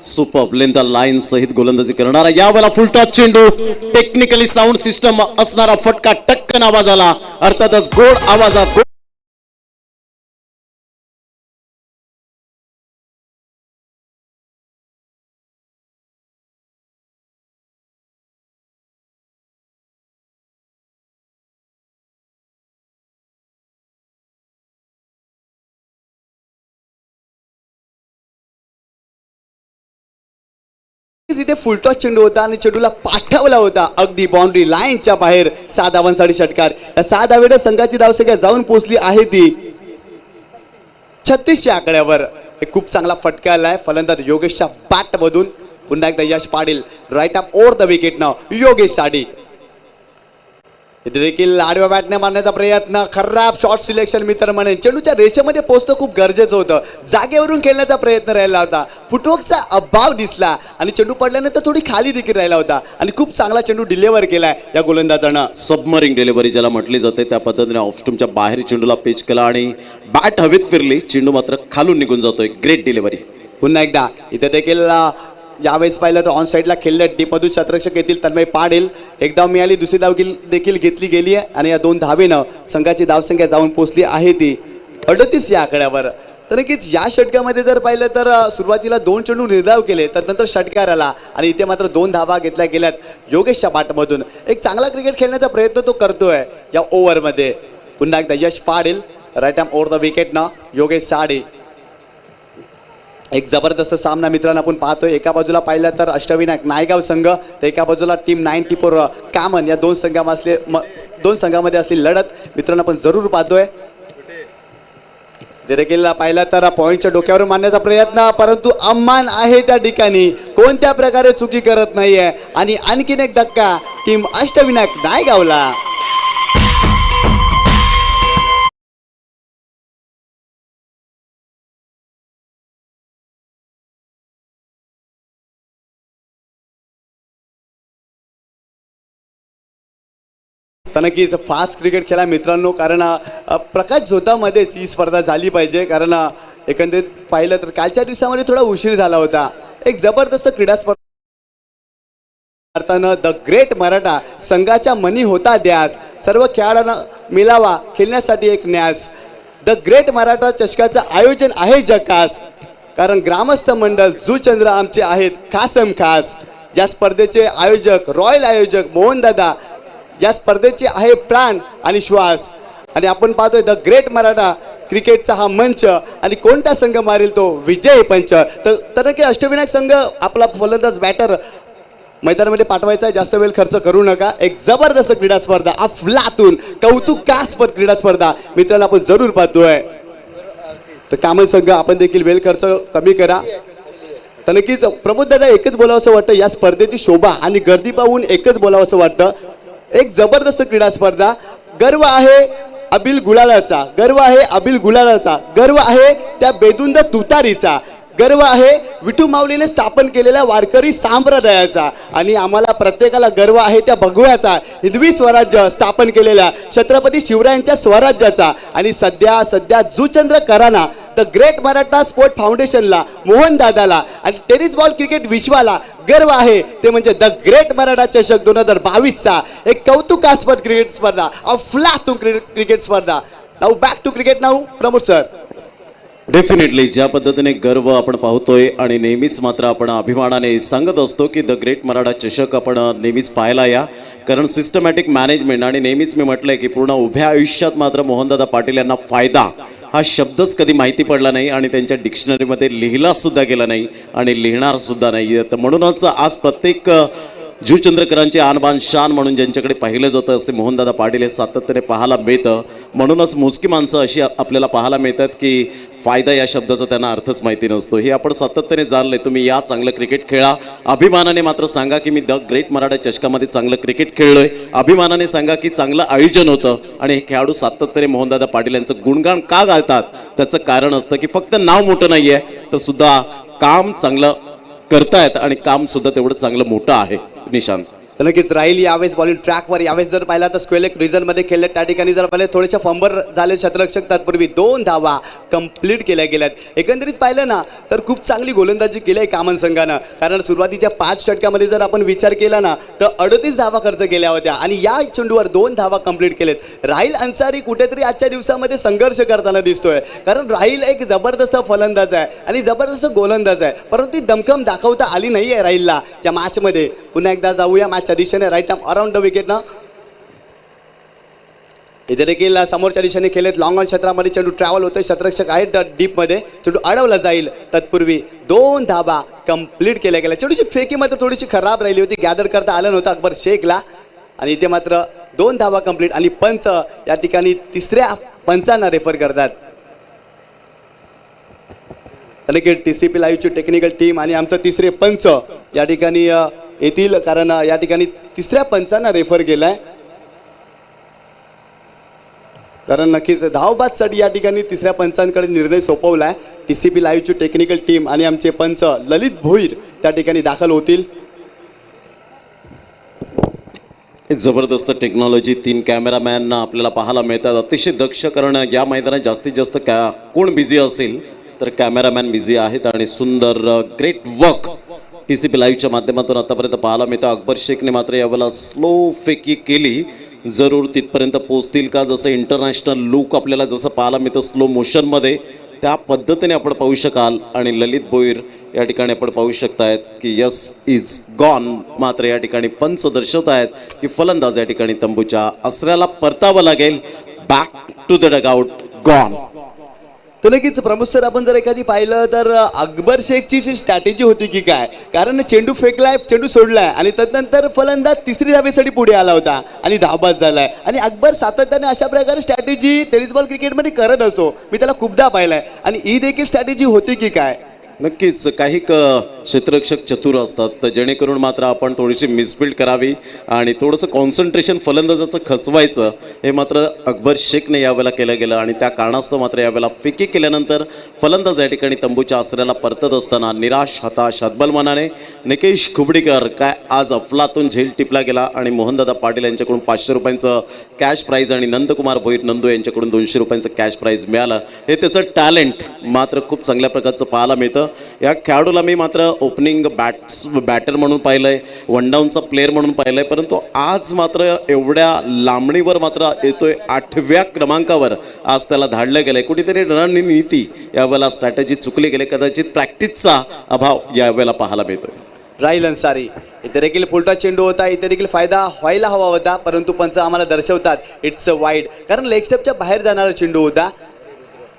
सुपर लेंथ लाईन सहित गोलंदाजी करणारा यावेळेला फुलटॉस चेंडू, टेक्निकली साऊंड सिस्टम असणारा फटका टक्कन आवाज आला, अर्थातच गोड आवाजात. इथे फुलटॉस चेंडू होता आणि चेंडूला पाठवला होता अगदी बाउंड्री लाईनच्या बाहेर. 6 धावांसाठी षटकार. या 6 धावेनं संघाची धावसंख्या जाऊन पोहोचली आहे ती 36 या आकड्यावर. एक खूप चांगला फटका आलाय फलंदाज योगेशच्या बॅटमधून. पुन्हा एकदा Yash Patil right arm over the विकेटनं योगेश साडी. इथे देखील आडव्या बॅटने मारण्याचा प्रयत्न, खराब शॉट सिलेक्शन मित्र म्हणेन. चेंडूच्या रेषेमध्ये पोहोचणं खूप गरजेचं होतं. जागेवरून खेळण्याचा प्रयत्न राहिला होता. फुटवर्कचा अभाव दिसला आणि चेंडू पडल्यानंतर थोडी खाली देखील राहिला होता आणि खूप चांगला चेंडू डिलिव्हर केलाय या गोलंदाजानं. सबमरिंग डिलिव्हरी ज्याला म्हटली जाते त्या पद्धतीने ऑफस्टम्पच्या बाहेर चेंडूला पिच केला आणि बॅट हवेत फिरली, चेंडू मात्र खालून निघून जातोय. Great delivery. पुन्हा एकदा इथे देखील यावेळेस पाहिलं तर ऑन साईडला खेळले डीपमधून शतरक्षक येतील तन्मय पाटील. एक धाव मिळाली, दुसरी धाव देखील घेतली गेली आहे आणि या 2 धावेनं संघाची धावसंख्या जाऊन पोहोचली आहे ती 38 या आकड्यावर. तर नक्कीच या षटकामध्ये जर पाहिलं तर सुरुवातीला 2 चेंडू निर्धाव केले, तर नंतर षटकार आला आणि इथे मात्र 2 धावा घेतल्या गेल्यात योगेशच्या पाठमधून. एक चांगला क्रिकेट खेळण्याचा प्रयत्न तो करतोय या ओव्हरमध्ये. पुन्हा एकदा Yash Patil right arm over the विकेटनं योगेश साडे. एक जबरदस्त सामना मित्रांनो आपण पाहतोय. एका बाजूला पाहिलं तर अष्टविनायक नायगाव संघ, तर एका बाजूला टीम 94 कामन, या 2 संघामध्ये असलेली लढत मित्रांनो आपण जरूर पाहतोय. देखील पाहिला तर पॉईंटच्या डोक्यावर मारण्याचा प्रयत्न, परंतु अम्मान आहे त्या ठिकाणी, कोणत्या प्रकारे चुकी करत नाहीये आणि आणखीन एक धक्का टीम अष्टविनायक नायगावला. तर नक्कीच फास्ट क्रिकेट खेळा मित्रांनो, कारण प्रकाश झोतामध्येच ही स्पर्धा झाली पाहिजे. कारण एकंदरीत पाहिलं तर कालच्या दिवसामध्ये थोडा उशीर झाला होता. एक जबरदस्त क्रीडा स्पर्धा द ग्रेट मराठा संघाच्या मनी होता ध्यास, सर्व खेळाडूंना मिळावा खेळण्यासाठी एक न्यास. द ग्रेट मराठा चषकाचं आयोजन आहे जकास, कारण ग्रामस्थ मंडळ जुचंद्र आमचे आहेत खासम खास. या स्पर्धेचे आयोजक रॉयल आयोजक मोहनदादा, या स्पर्धेचे आहे प्राण आणि श्वास. आणि आपण पाहतोय द ग्रेट मराठा क्रिकेटचा हा मंच, आणि कोणता संघ मारेल तो विजय पंच. तर की अष्टविनायक संघ आपला फलंदाज बॅटर मैदानामध्ये पाठवायचा आहे, जास्त वेळ खर्च करू नका. एक जबरदस्त क्रीडा स्पर्धा, अफलातून कौतुकास्पद क्रीडा स्पर्धा मित्रांनो आपण जरूर पाहतोय. तर कामन संघ आपण देखील वेळ खर्च कमी करा. तर नक्कीच प्रमोद दादा एकच बोलावंसं वाटतं, या स्पर्धेची शोभा आणि गर्दी पाहून एकच बोलावंसं वाटतं. एक जबरदस्त क्रीडा स्पर्धा, गर्व आहे अबिल गुलालाचा, गर्व आहे अबिल गुलालाचा, गर्व आहे त्या बेदुंद तुतारीचा, गर्व आहे विठू माऊलीने स्थापन केलेल्या वारकरी संप्रदायाचा, आणि आम्हाला प्रत्येकाला गर्व आहे त्या भगव्याचा हिंदवी स्वराज्य स्थापन केलेल्या छत्रपती शिवरायांच्या स्वराज्याचा. आणि सध्या जुचंद्र कराना द ग्रेट मराठा स्पोर्ट फाउंडेशनला, मोहन दादाला आणि टेनिस बॉल क्रिकेट विश्वाला गर्व आहे, ते म्हणजे द ग्रेट मराठा चषक 2022चा एक कौतुकास्पद क्रिकेट स्पर्धा, अफलातून क्रिकेट स्पर्धा. Now back to cricket now Pramod sir. Definitely ज्या पद्धतीने गर्व आपण पाहतोय आणि नेहमीच मात्र आपण अभिमानाने सांगत असतो की द ग्रेट मराठा चषक आपण नेहमीच पाहायला या, कारण सिस्टमॅटिक मॅनेजमेंट. आणि नेहमीच मी म्हटलंय की पूर्ण उभ्या आयुष्यात मात्र मोहनदादा पाटील यांना फायदा हा शब्दच कधी माहिती पडला नाही आणि त्यांच्या डिक्शनरीमध्ये लिहिला सुद्धा गेला नाही आणि लिहिणार सुद्धा नाही. तर म्हणूनच आज प्रत्येक जुचंद्रकरांचे आणबान शान म्हणून ज्यांच्याकडे पाहिलं जातं असे मोहनदादा पाटील हे सातत्याने पाहायला मिळतं. म्हणूनच मोजकी माणसं अशी आपल्याला पाहायला मिळतात की फायदा या शब्दाचा त्यांना अर्थच माहिती नसतो. हे आपण सातत्याने जाणले. तुम्ही या चांगलं क्रिकेट खेळा, अभिमानाने मात्र सांगा की मी द ग्रेट मराठा चषकामध्ये चांगलं क्रिकेट खेळलोय, अभिमानाने सांगा की चांगलं आयोजन होतं. आणि हे खेळाडू सातत्याने मोहनदादा पाटील यांचं गुणगान का गातात त्याचं कारण असतं की फक्त नाव मोठं नाही आहे तर सुद्धा काम चांगलं करतायत आणि काम सुद्धा तेवढं चांगलं मोठं आहे. निशांत तर नक्कीच राहील यावेळेस बॉलिंग ट्रॅकवर. यावेळेस जर पाहिला तर स्क्वेलेक रिझनमध्ये खेळले, त्या ठिकाणी जर पाहिलं थोडेसे फंबर झाले शतरक्षक, तत्पूर्वी 2 धावा कंप्लीट केल्या गेल्यात. एकंदरीत पाहिलं ना तर खूप चांगली गोलंदाजी केली आहे कामन संघानं, कारण सुरुवातीच्या 5 षटकामध्ये जर आपण विचार केला ना तर 38 धावा खर्च केल्या होत्या आणि या चेंडूवर 2 धावा कंप्लीट केलेत. राहील अन्सारी कुठेतरी आजच्या दिवसामध्ये संघर्ष करताना दिसतोय, कारण राहील एक जबरदस्त फलंदाज आहे आणि जबरदस्त गोलंदाज आहे, परंतु ती दमखम दाखवता आली नाही आहे राहीलला त्या मॅचमध्ये. पुन्हा एकदा जाऊया मॅचच्या दिशेने. Right arm around the wicket ना, इथे देखील समोरच्या दिशेने खेळत लॉंग ऑन क्षेत्रामध्ये चेंडू ट्रॅव्हल होतोय, शतरक्षक आहेत डीपमध्ये, चेंडू अडवला जाईल. तत्पूर्वी 2 धावा कंप्लीट केल्या गेल्या. चेंडूची फेकी मात्र थोडीशी खराब राहिली होती, गॅदर करता आलं नव्हतं अकबर शेखला, आणि इथे मात्र 2 धावा कंप्लीट. आणि पंच या ठिकाणी 3ऱ्या पंचांना रेफर करतात. देखील TCP लाईव्हची टेक्निकल टीम आणि आमचं 3रे पंच या ठिकाणी येतील, कारण या ठिकाणी 3ऱ्या पंचांना रेफर केलाय, कारण नक्कीच धावबादसाठी या ठिकाणी 3ऱ्या पंचांकडे निर्णय सोपवलाय. TCP लाईव्हची टेक्निकल टीम आणि आमचे पंच ललित भोईर त्या ठिकाणी दाखल होतील. जबरदस्त टेक्नॉलॉजी, 3 कॅमेरामॅन आपल्याला पाहायला मिळतात, अतिशय दक्ष. कारण या मैदानात जास्तीत जास्त कोण बिझी असेल तर कॅमेरामॅन बिझी आहेत आणि सुंदर ग्रेट वर्क TCP लाईव्हच्या माध्यमातून आतापर्यंत पाहायला मिळतं. अकबर शेखने मात्र यावेळेला स्लो फेकी केली. जरूर तिथपर्यंत पोहोचतील का? जसं इंटरनॅशनल लुक आपल्याला जसं पाहायला मिळतं स्लो मोशनमध्ये, त्या पद्धतीने आपण पाहू शकाल. आणि ललित भोईर या ठिकाणी आपण पाहू शकतायत की यस इज गॉन. मात्र या ठिकाणी पंच दर्शवत आहेत की फलंदाज या ठिकाणी तंबूच्या आसऱ्याला परतावं लागेल. Back to the dugout, gone. तर नक्कीच प्रमोद सर, आपण जर एखादी पाहिलं तर अकबर शेखची जी स्ट्रॅटेजी होती की काय, कारण चेंडू फेकलाय, चेंडू सोडलाय आणि तदनंतर फलंदाज तिसरी धावेसाठी पुढे आला होता आणि धावबाद झालाय. आणि अकबर सातत्याने अशा प्रकारे स्ट्रॅटेजी टेनिस बॉल क्रिकेटमध्ये करत असतो. मी त्याला खूपदा पाहिलाय. आणि ही देखील स्ट्रॅटेजी होती की काय? नक्कीच काही क्षेत्ररक्षक चतुर असतात, तर जेणेकरून मात्र आपण थोडीशी मिसफिल्ड करावी आणि थोडंसं कॉन्सन्ट्रेशन फलंदाजाचं खचवायचं, हे मात्र अकबर शेखने यावेळेला केलं गेलं. आणि त्या कारणास्तव मात्र यावेळेला फेकी केल्यानंतर फलंदाज या ठिकाणी तंबूच्या आसऱ्याला परतत असताना निराश, हताश, हतबल मनाने निकेश खुबडीकर काय आज अफलातून झेल टिपला गेला. आणि मोहनदादा पाटील यांच्याकडून 500 रुपयांचं कॅश प्राईज आणि नंदकुमार भोईर नंदू यांच्याकडून 200 रुपयांचं कॅश प्राईज मिळालं. हे त्याचं टॅलेंट मात्र खूप चांगल्या प्रकारचं पाहायला मिळतं. या खेळाडूला मी मात्र ओपनिंग बॅटर म्हणून पाहिलंय, वन डाऊनचा प्लेअर म्हणून पाहिलंय, परंतु आज मात्र एवढ्या लांबणीवर मात्र येतोय 8व्या क्रमांकावर आज त्याला धाडलं गेलंय. कुठेतरी रणनीती यावेळेला स्ट्रॅटेजी चुकली गेले, कदाचित प्रॅक्टिसचा अभाव यावेळेला पाहायला मिळतोय. राहिल अन्सारी, इथे देखील फुलटा चेंडू होता, इथे देखील फायदा व्हायला हवा होता, परंतु पंच आम्हाला दर्शवतात इट्स अ वाईड, कारण लेग स्टेपच्या बाहेर जाणारा चेंडू होता.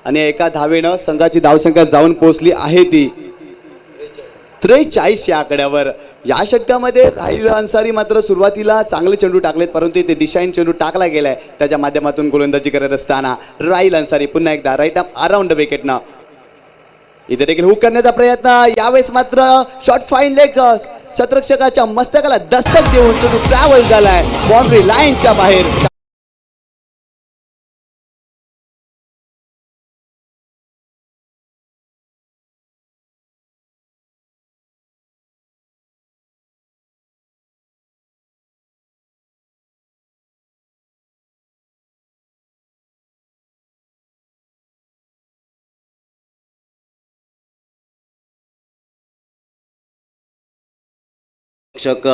आणि एका धावेनं संघाची धावसंख्या जाऊन पोहोचली आहे ती 43 या आकड्यावर. या षटकामध्ये राहिल अन्सारी मात्र सुरुवातीला चांगले चेंडू टाकलेत, परंतु इथे डिशाईन चेंडू टाकला गेलाय. त्याच्या माध्यमातून गोलंदाजी करत असताना राहिल अन्सारी पुन्हा एकदा राईट आर्म अराउंड द विकेटनं इथे देखील हुक करण्याचा प्रयत्न. यावेळेस मात्र शॉर्ट फाईन लेग शतरक्षकाच्या मस्तकाला दस्तक देऊन चेंडू ट्रॅव्हल झालाय बाउंड्री लाईनच्या बाहेर. रक्षक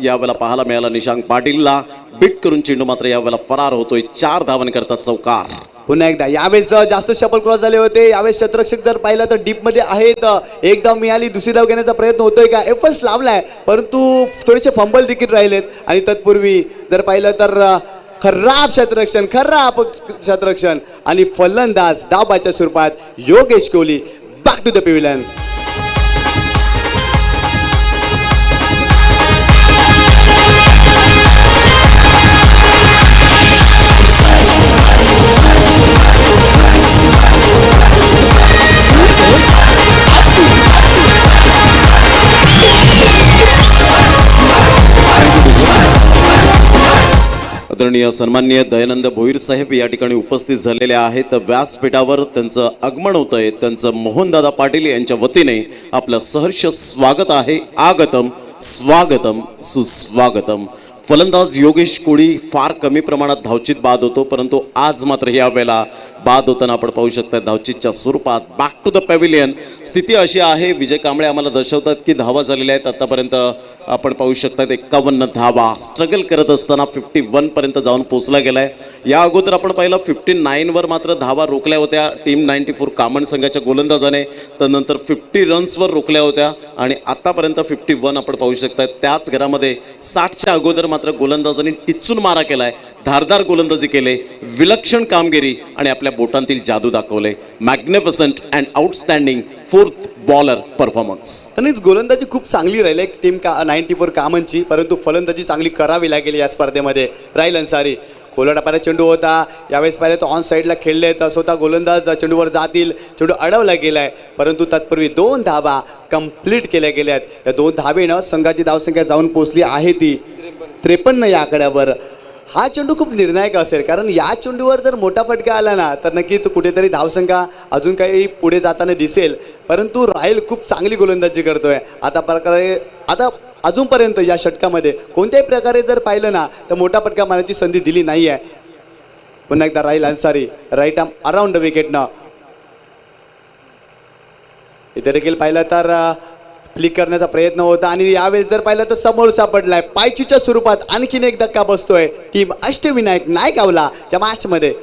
यावेळेला पाहायला मिळाला निशांक पाटीलला बिट करून चेंडू मात्र यावेळेला फरार होतोय. 4 धावन करतात चौकार. पुन्हा एकदा यावेळेस जास्त शपल क्रॉस झाले होते. यावेळेस शतरक्षक जर पाहिलं तर डीपमध्ये आहेत. एक धाव मिळाली, दुसरी धाव घेण्याचा प्रयत्न होतोय का? एफर्ट्स लावलाय, परंतु थोडेसे फंबल देखील राहिलेत. आणि तत्पूर्वी जर पाहिलं तर खराब शतरक्षण आणि फलंदाज धावबाच्या स्वरूपात Yogesh Kohli back to the pavilion. आदरणीय सन्माननीय दयानंद भोईर साहेब या ठिकाणी उपस्थित झालेले आहेत. व्यासपीठावर त्यांचं आगमन होत आहे. त्यांचं मोहनदादा पाटील यांच्या वतीने आपलं सहर्ष स्वागत आहे. आगतम, स्वागतम, सुस्वागतम. फलंदाज योगेश कोहली फार कमी प्रमाणात धावचित बाद होतो, परंतु आज मात्र यावेळेला बाद होताना आपण पाहू शकता धावचितच्या स्वरूपात बॅक टू द पॅव्हिलियन. स्थिती अशी आहे, विजय कांबळे आम्हाला दर्शवतात की धावा झालेल्या आहेत आतापर्यंत आपण पाहू शकता 51 धावा. स्ट्रगल करत असताना 51 पर्यंत जाऊन पोहोचला गेलाय. या अगोदर आपण पाहिलं 59 वर मात्र धावा रोखल्या होत्या टीम 94 कामन संघाच्या गोलंदाजाने, त्यानंतर 50 रन्सवर रोखल्या होत्या आणि आतापर्यंत 51 आपण पाहू शकता. त्याच घरामध्ये 60च्या अगोदर मात्र गोलंदाजांनी टिचून मारा केलाय, धारदार गोलंदाजी केले, विलक्षण कामगिरी आणि आपल्या बोटांतील जादू दाखवले. Magnificent and outstanding 4th bowler performance. आणि गोलंदाजी खूप चांगली राहिली टीम 94 कामनची, परंतु फलंदाजी चांगली करावी लागेल या स्पर्धेमध्ये. राहिल अन्सारी खोलटापारा चेंडू होता, यावेळेस पाहिलं तर ऑन साईडला खेळले तर स्वतः गोलंदाज चेंडूवर जातील, चेंडू अडवला गेलाय, परंतु तत्पूर्वी 2 धावा कंप्लीट केल्या गेल्यात. या 2 धावेनं संघाची धावसंख्या जाऊन पोहोचली आहे ती 53 या आकड्यावर. हा चेंडू खूप निर्णायक असेल, कारण या चेंडूवर जर मोठा फटका आला ना तर नक्कीच कुठेतरी धावसंख्या अजून काही पुढे जाताना दिसेल. परंतु राहिल खूप चांगली गोलंदाजी करतोय आता अजूनपर्यंत या षटकामध्ये कोणत्याही प्रकारे जर पाहिलं ना तर मोठा फटका मारण्याची संधी दिली नाही आहे. पुन्हा एकदा Rahil Ansari right arm around the विकेटनं इथे देखील पाहिलं तर फ्लिक करण्याचा प्रयत्न होता आणि यावेळेस जर पाहिलं तर समोर सापडलाय पायचीच्या स्वरूपात आणखीन एक धक्का बसतोय टीम अष्टविनायक नायगावला या मॅचमध्ये.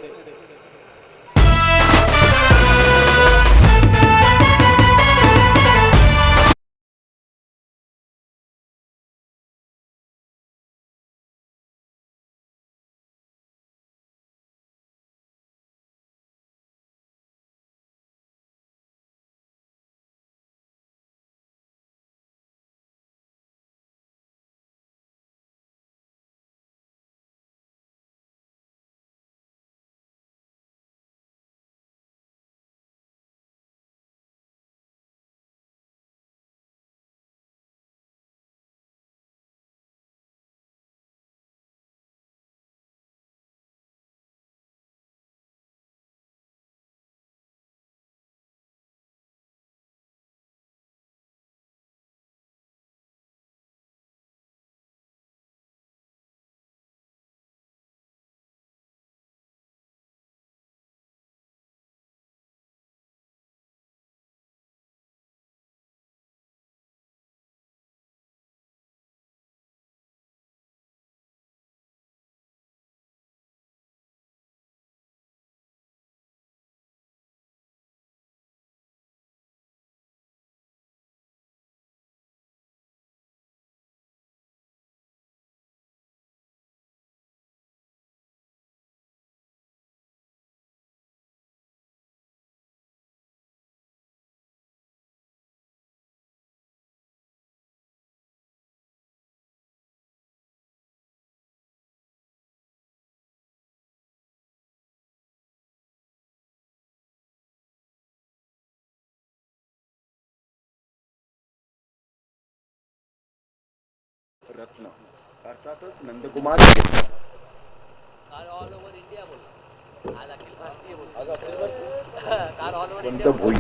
रत्न अर्थातच नंदकुमार भोई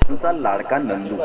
तुमचा लाडका नंदू.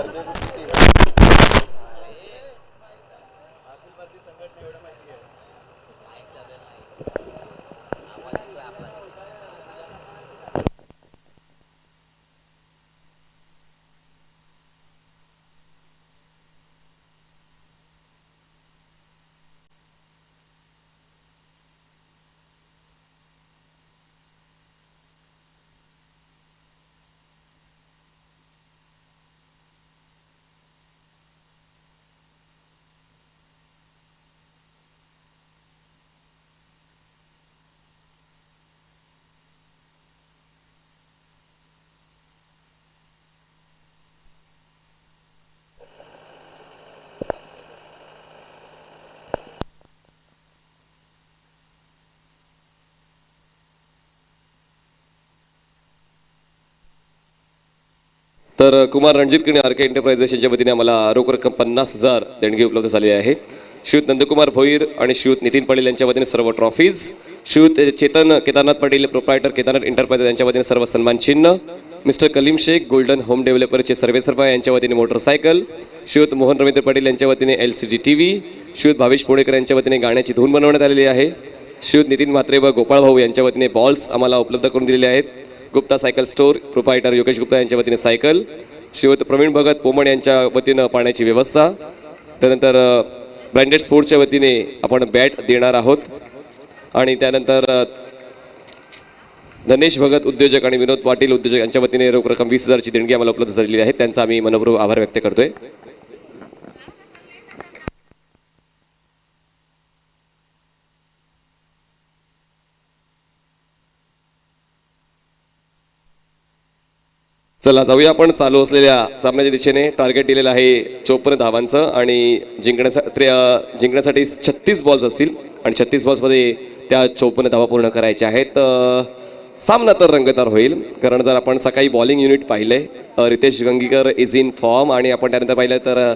तर कुमार रणजित किणी आर के एंटरप्राइजेस यांच्या वतीने आम्हाला रोख रक्कम 50,000 देणगी उपलब्ध झाली आहे. श्रीयुत नंदकुमार भोईर आणि श्रीयुत नितीन पाटील यांच्या वतीने सर्व ट्रॉफीज, श्रीयुत चेतन केदारनाथ पाटील प्रोप्रायटर केदारनाथ एंटरप्राइजेस यांच्या वतीने सर्व सन्मान चिन्ह, mister Kaleem Shaikh golden home डेव्हलपरचे सर्वेसर्वा यांच्या वतीने मोटरसायकल, श्रीयुत मोहन रवींद्र पाटील यांच्या वतीने LCD TV, श्रीयुत भावेश पुणेकर यांच्या वतीने गाण्याची धून बनवण्यात आलेली आहे. श्रीयुत नितीन म्हात्रे व गोपाळ भाऊ यांच्या वतीने बॉल्स आम्हाला उपलब्ध करून दिलेले आहेत. Gupta cycle store proprietor Yogesh Gupta यांच्या वतीने सायकल, श्रीयुत प्रवीण भगत पोमण यांच्या वतीनं पाण्याची व्यवस्था, त्यानंतर ब्रँडेड स्पोर्ट्सच्या वतीने आपण बॅट देणार आहोत आणि त्यानंतर धनेश भगत उद्योजक आणि विनोद पाटील उद्योजक यांच्या वतीने रोख रक्कम 20,000ची देणगी आम्हाला उपलब्ध झालेली आहे. त्यांचा आम्ही मनपूर्वक आभार व्यक्त करतोय. चला जाऊया आपण चालू असलेल्या सामन्याच्या दिशेने. टार्गेट दिलेलं आहे 54 धावांचं आणि जिंकण्यासाठी 36 बॉल्स असतील आणि 36 बॉल्समध्ये त्या 54 धावा पूर्ण करायच्या आहेत. सामना तर रंगतदार होईल, कारण जर आपण सकाळी बॉलिंग युनिट पाहिले रितेश गंगीकर इज इन फॉर्म आणि आपण त्यानंतर पाहिलं तर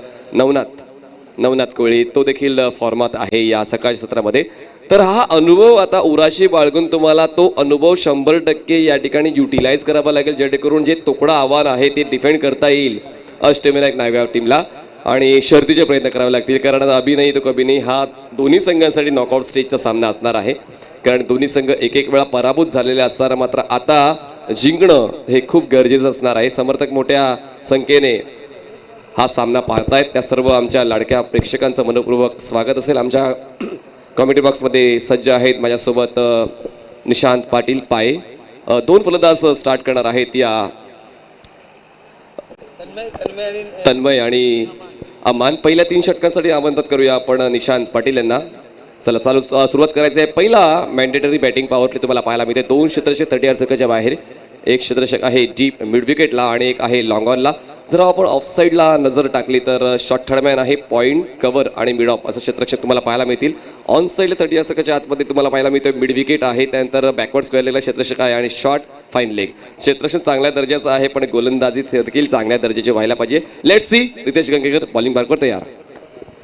नवनाथ कोळी तो देखील फॉर्मात आहे या सकाळच्या सत्रामध्ये. तर हा अनुभव आता उराशी बाळगून तुम्हाला तो अनुभव 100% या ठिकाणी युटिलाइज करावा लागेल, जेणेकरून जे तोकडा आव्हान आहे ते डिफेंड करता येईल अष्टविनायक नायगाव टीमला आणि शर्तीचे प्रयत्न करावे लागतील, कारण अभिनय तो कभी नाही हा दोन्ही संघांसाठी नॉकआउट स्टेजचा सामना असणार आहे. कारण दोन्ही संघ एक एक वेळा पराभूत झालेले असताना मात्र आता जिंकणं हे खूप गरजेचं असणार आहे. समर्थक मोठ्या संख्येने हा सामना पाहतायत, त्या सर्व आमच्या लाडक्या प्रेक्षकांचं मनपूर्वक स्वागत असेल. आमच्या कॉमेडी बॉक्समध्ये सज्ज आहेत माझ्यासोबत निशांत पाटील पाये. दोन फलंदाज स्टार्ट करणार आहेत, या तन्मय आणि अमान. पहिल्या 3 षटकांसाठी आमंत्रित करूया आपण निशांत पाटील यांना. चला सुरुवात करायची आहे. पहिला मॅन्डेटरी बॅटिंग पॉवर प्ले तुम्हाला पाहायला मिळते. 2 क्षेत्ररक्षक 38 सर्कलच्या बाहेर, 1 क्षेत्ररक्षक आहे डीप मिड विकेटला आणि एक आहे लॉंग ऑनला. जर आपण ऑफ साईडला नजर टाकली तर शॉर्ट थर्डमॅन आहे, पॉईंट कव्हर आणि मिड ऑफ असं क्षेत्ररक्षक तुम्हाला पाहायला मिळतील. ऑन साईडला 38 सर्कलच्या आतमध्ये तुम्हाला पाहायला मिळतं मिड विकेट आहे, त्यानंतर बॅकवर्ड स्क्वेअरलेला क्षेत्ररक्षक आहे आणि शॉर्ट फाईन लेग. क्षेत्ररक्षक चांगल्या दर्जाचं आहे पण गोलंदाजी देखील चांगल्या दर्जाची व्हायला पाहिजे. Let's see. Ritesh Gangekar bowling बारकर तयार.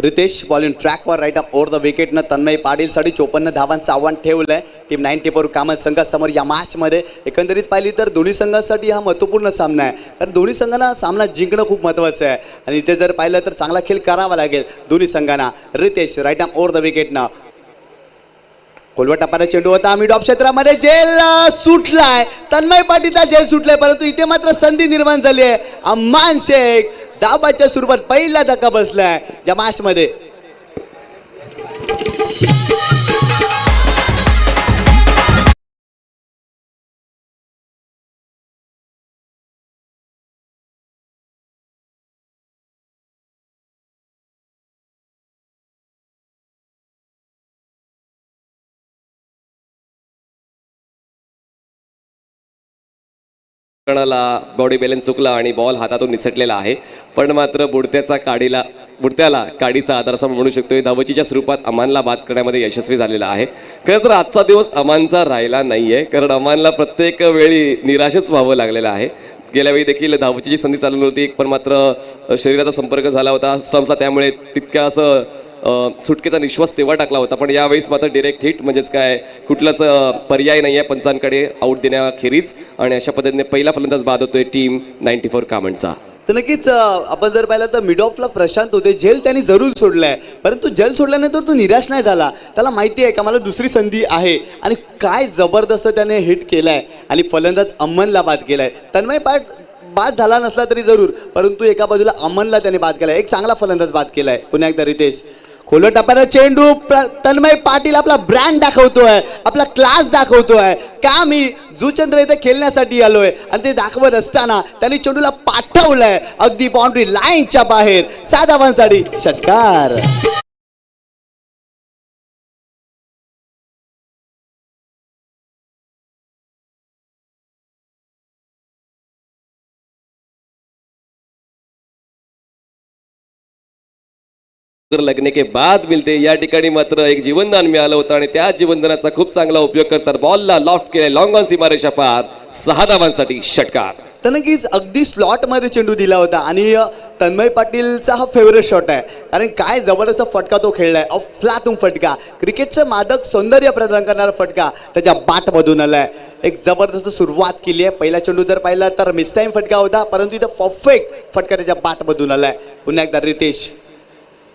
रितेश बॉलिंग ट्रॅकवर राईट अप ओव्हर द विकेटनं तन्मय पाटीलसाठी 54 धावांचं आव्हान ठेवलंय. टीम 94 कामत संघासमोर या मॅचमध्ये एकंदरीत पाहिली तर दोन्ही संघांसाठी हा महत्त्वपूर्ण सामना आहे, कारण दोन्ही संघांना सामना जिंकणं खूप महत्त्वाचं आहे आणि इथे जर पाहिलं तर चांगला खेळ करावा लागेल दोन्ही संघांना. Ritesh right up over the विकेटनं कोलवा टप्प्याचा चेंडू होता मिड ऑफ क्षेत्रामध्ये, जेल सुटलाय. तन्मय पाटीलचा जेल सुटलाय, परंतु इथे मात्र संधी निर्माण झाली आहे. अम्मान शेख दाबाच्या स्वरूपात पहिला धक्का बसलाय या मॅचमध्ये. बॉडी बॅलन्स चुकला आणि बॉल हातातून निसटलेला आहे, पण मात्र बुडत्याला काडीचा आधार असं म्हणू शकतोय. धावचीच्या स्वरूपात अमानला बाद करण्यामध्ये यशस्वी झालेला आहे. खरं तर आजचा दिवस अमानचा राहिला नाहीये, कारण अमानला प्रत्येक वेळी निराशच व्हावं लागलेलं आहे. गेल्या वेळी देखील धावचीची संधी चालू नव्हती, पण मात्र शरीराचा संपर्क झाला होता स्टम्प्सला, त्यामुळे तितक्या असं सुटकेचा निश्वास तेव्हा टाकला होता. पण यावेळेस मात्र डिरेक्ट हिट म्हणजेच काय कुठलाच पर्याय नाही आहे पंचांकडे आऊट देण्याखेरीज, आणि अशा पद्धतीने पहिला फलंदाज बाद होतोय टीम 94 कामणचा. तर नक्कीच आपण जर पाहिलं तर मिड ऑफला प्रशांत होते, झेल त्यांनी जरूर सोडलाय, परंतु झेल सोडल्यानंतर तो निराश नाही झाला. त्याला माहिती आहे का मला दुसरी संधी आहे, आणि काय जबरदस्त त्याने हिट केलाय आणि फलंदाज अमनला बाद केलाय. तन्मय बाद झाला नसला तरी जरूर, परंतु एका बाजूला अमनला त्याने बाद केलाय, एक चांगला फलंदाज बाद केलाय. पुन्हा एकदा रितेश खोल टप्प्याचा चेंडू, तन्मय पाटील आपला ब्रँड दाखवतोय, आपला क्लास दाखवतोय. का मी जुचंद्र इथे खेळण्यासाठी आलोय आणि ते दाखवत असताना त्यांनी चेंडूला पाठवलंय अगदी बाउंड्री लाईनच्या बाहेर. 7 धावांसाठी षटकार. लगने के बाद मिळते, या ठिकाणी मात्र एक जीवनदान मिळालं होतं आणि त्या जीवनदानाचा खूप चांगला उपयोग करतात. बॉलला लॉफ्ट केले, लॉंग ऑन सीमारेषा पार. 6 धावांसाठी षटकार. तर नक्कीच अगदी स्लॉटमध्ये चेंडू दिला होता आणि तन्मय पाटीलचा हा फेवरेट शॉट आहे, कारण काय जबरदस्त फटका तो खेळलाय. अफलातून फटका, क्रिकेटचं मादक सौंदर्य प्रदान करणारा फटका त्याच्या बॅटमधून आलाय. एक जबरदस्त सुरुवात केली आहे. पहिला चेंडू जर पाहिला तर मिस टाईम फटका होता, परंतु इथं परफेक्ट फटका त्याच्या बॅटमधून आलाय. पुन्हा एकदा रितेश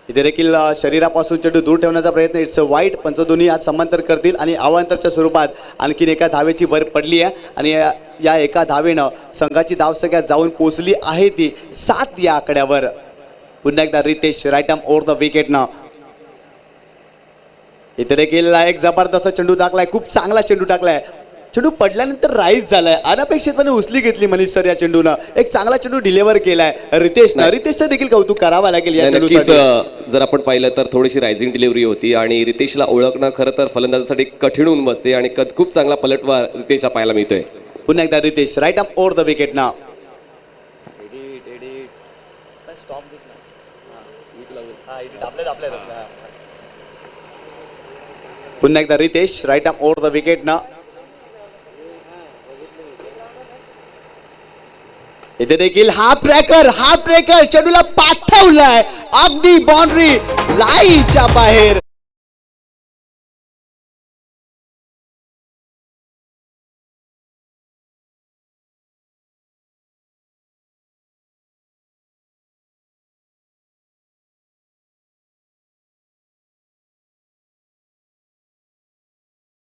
इथे देखील शरीरापासून चेंडू दूर ठेवण्याचा प्रयत्न. इट्स वाईट. पंचदोन्ही आज समांतर करतील आणि अवांतरच्या स्वरूपात आणखीन एका धावेची भर पडली आहे आणि या एका धावेनं संघाची धावसंख्या जाऊन पोहोचली आहे ती 7 या आकड्यावर. पुन्हा एकदा Ritesh right arm over the विकेटनं इथे देखील एक जबरदस्त चेंडू टाकलाय, खूप चांगला चेंडू टाकलाय. चेंडू पडल्यानंतर राईज झालाय, अनपेक्षितपणे उचली घेतली मनीष सर या चेंडूनं. एक चांगला चेंडू डिलिव्हर केलाय रितेशचं देखील कौतुक करावं लागेल या चेंडूसाठी. जर आपण पाहिलं तर थोडीशी रायझिंग डिलिव्हरी होती आणि रितेशला ओळखणं खरं तर फलंदाजासाठी कठीण होऊन बसते आणि खूप चांगला पलटवार रितेशला पाहायला मिळतोय. पुन्हा एकदा Ritesh right up over the wicket ना. पुन्हा एकदा Ritesh right up over the wicket ना. इथे देखील हाफ ब्रेकर चेंडूला पाठवलाय अगदी बाउंड्री लाईनच्या बाहेर.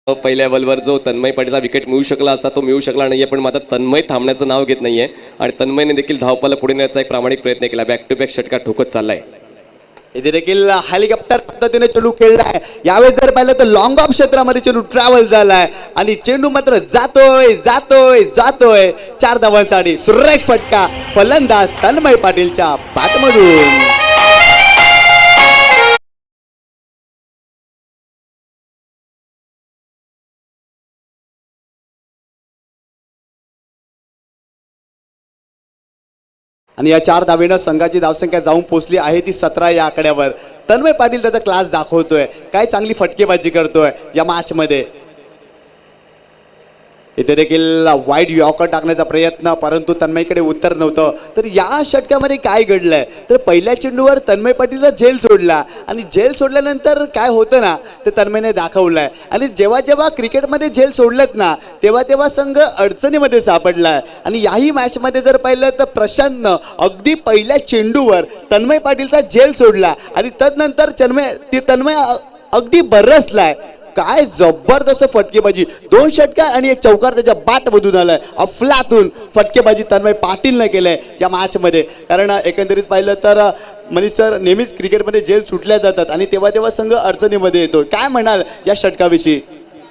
पहिल्या बॉलवर जो तन्मय पाटीलचा विकेट मिळू शकला असता तो मिळू शकला नाहीये, पण मात्र तन्मय थांबण्याचं नाव घेत नाहीये आणि तन्मयने देखील धावपाला पुढे नेण्याचा एक प्रामाणिक प्रयत्न केला. बॅक टू बॅक षटकार ठोकत चाललाय. इथे देखील हेलिकॉप्टर पद्धतीने चेंडू खेळलाय. यावेळेस जर पाहिलं तर लॉंग ऑफ क्षेत्रामध्ये चेंडू ट्रॅव्हल झालाय आणि चेंडू मात्र जातोय जातोय जातोय. 4 धावांसाठी सुरेख फटका फलंदाज तन्मय पाटीलच्या बॅटमधून. आणि या 4 धावेनं संघाची धावसंख्या जाऊन पोहोचली आहे ती 17 या आकड्यावर. तन्मय पाटील त्याचा क्लास दाखवतोय, काय चांगली फटकेबाजी करतोय या मॅचमध्ये. इथे देखील वाईड यॉर्कर टाकण्याचा प्रयत्न, परंतु तन्मयकडे उत्तर नव्हतं. तर या षटकामध्ये काय घडलंय तर पहिल्या चेंडूवर तन्मय पाटीलचा झेल सोडला आणि झेल सोडल्यानंतर काय होतं ना ते तन्मयने दाखवलंय. आणि जेव्हा जेव्हा क्रिकेटमध्ये झेल सोडलेत ना तेव्हा तेव्हा संघ अडचणीमध्ये सापडलाय. आणि याही मॅचमध्ये जर पाहिलं तर प्रशांतनं अगदी पहिल्या चेंडूवर तन्मय पाटीलचा झेल सोडला आणि तदनंतर तन्मय अगदी बरसलाय. काय जबरदस्त फटकेबाजी, 2 षटकार आणि 1 चौकार त्याच्या बॅटमधून आलाय. अफलातून फटकेबाजी तन्मय पाटीलनं केलंय या मॅचमध्ये. कारण एकंदरीत पाहिलं तर मनीष सर नेहमीच क्रिकेटमध्ये जेल सुटल्या जातात आणि तेव्हा तेव्हा संघ अडचणीमध्ये येतो. काय म्हणाल या षटकाविषयी?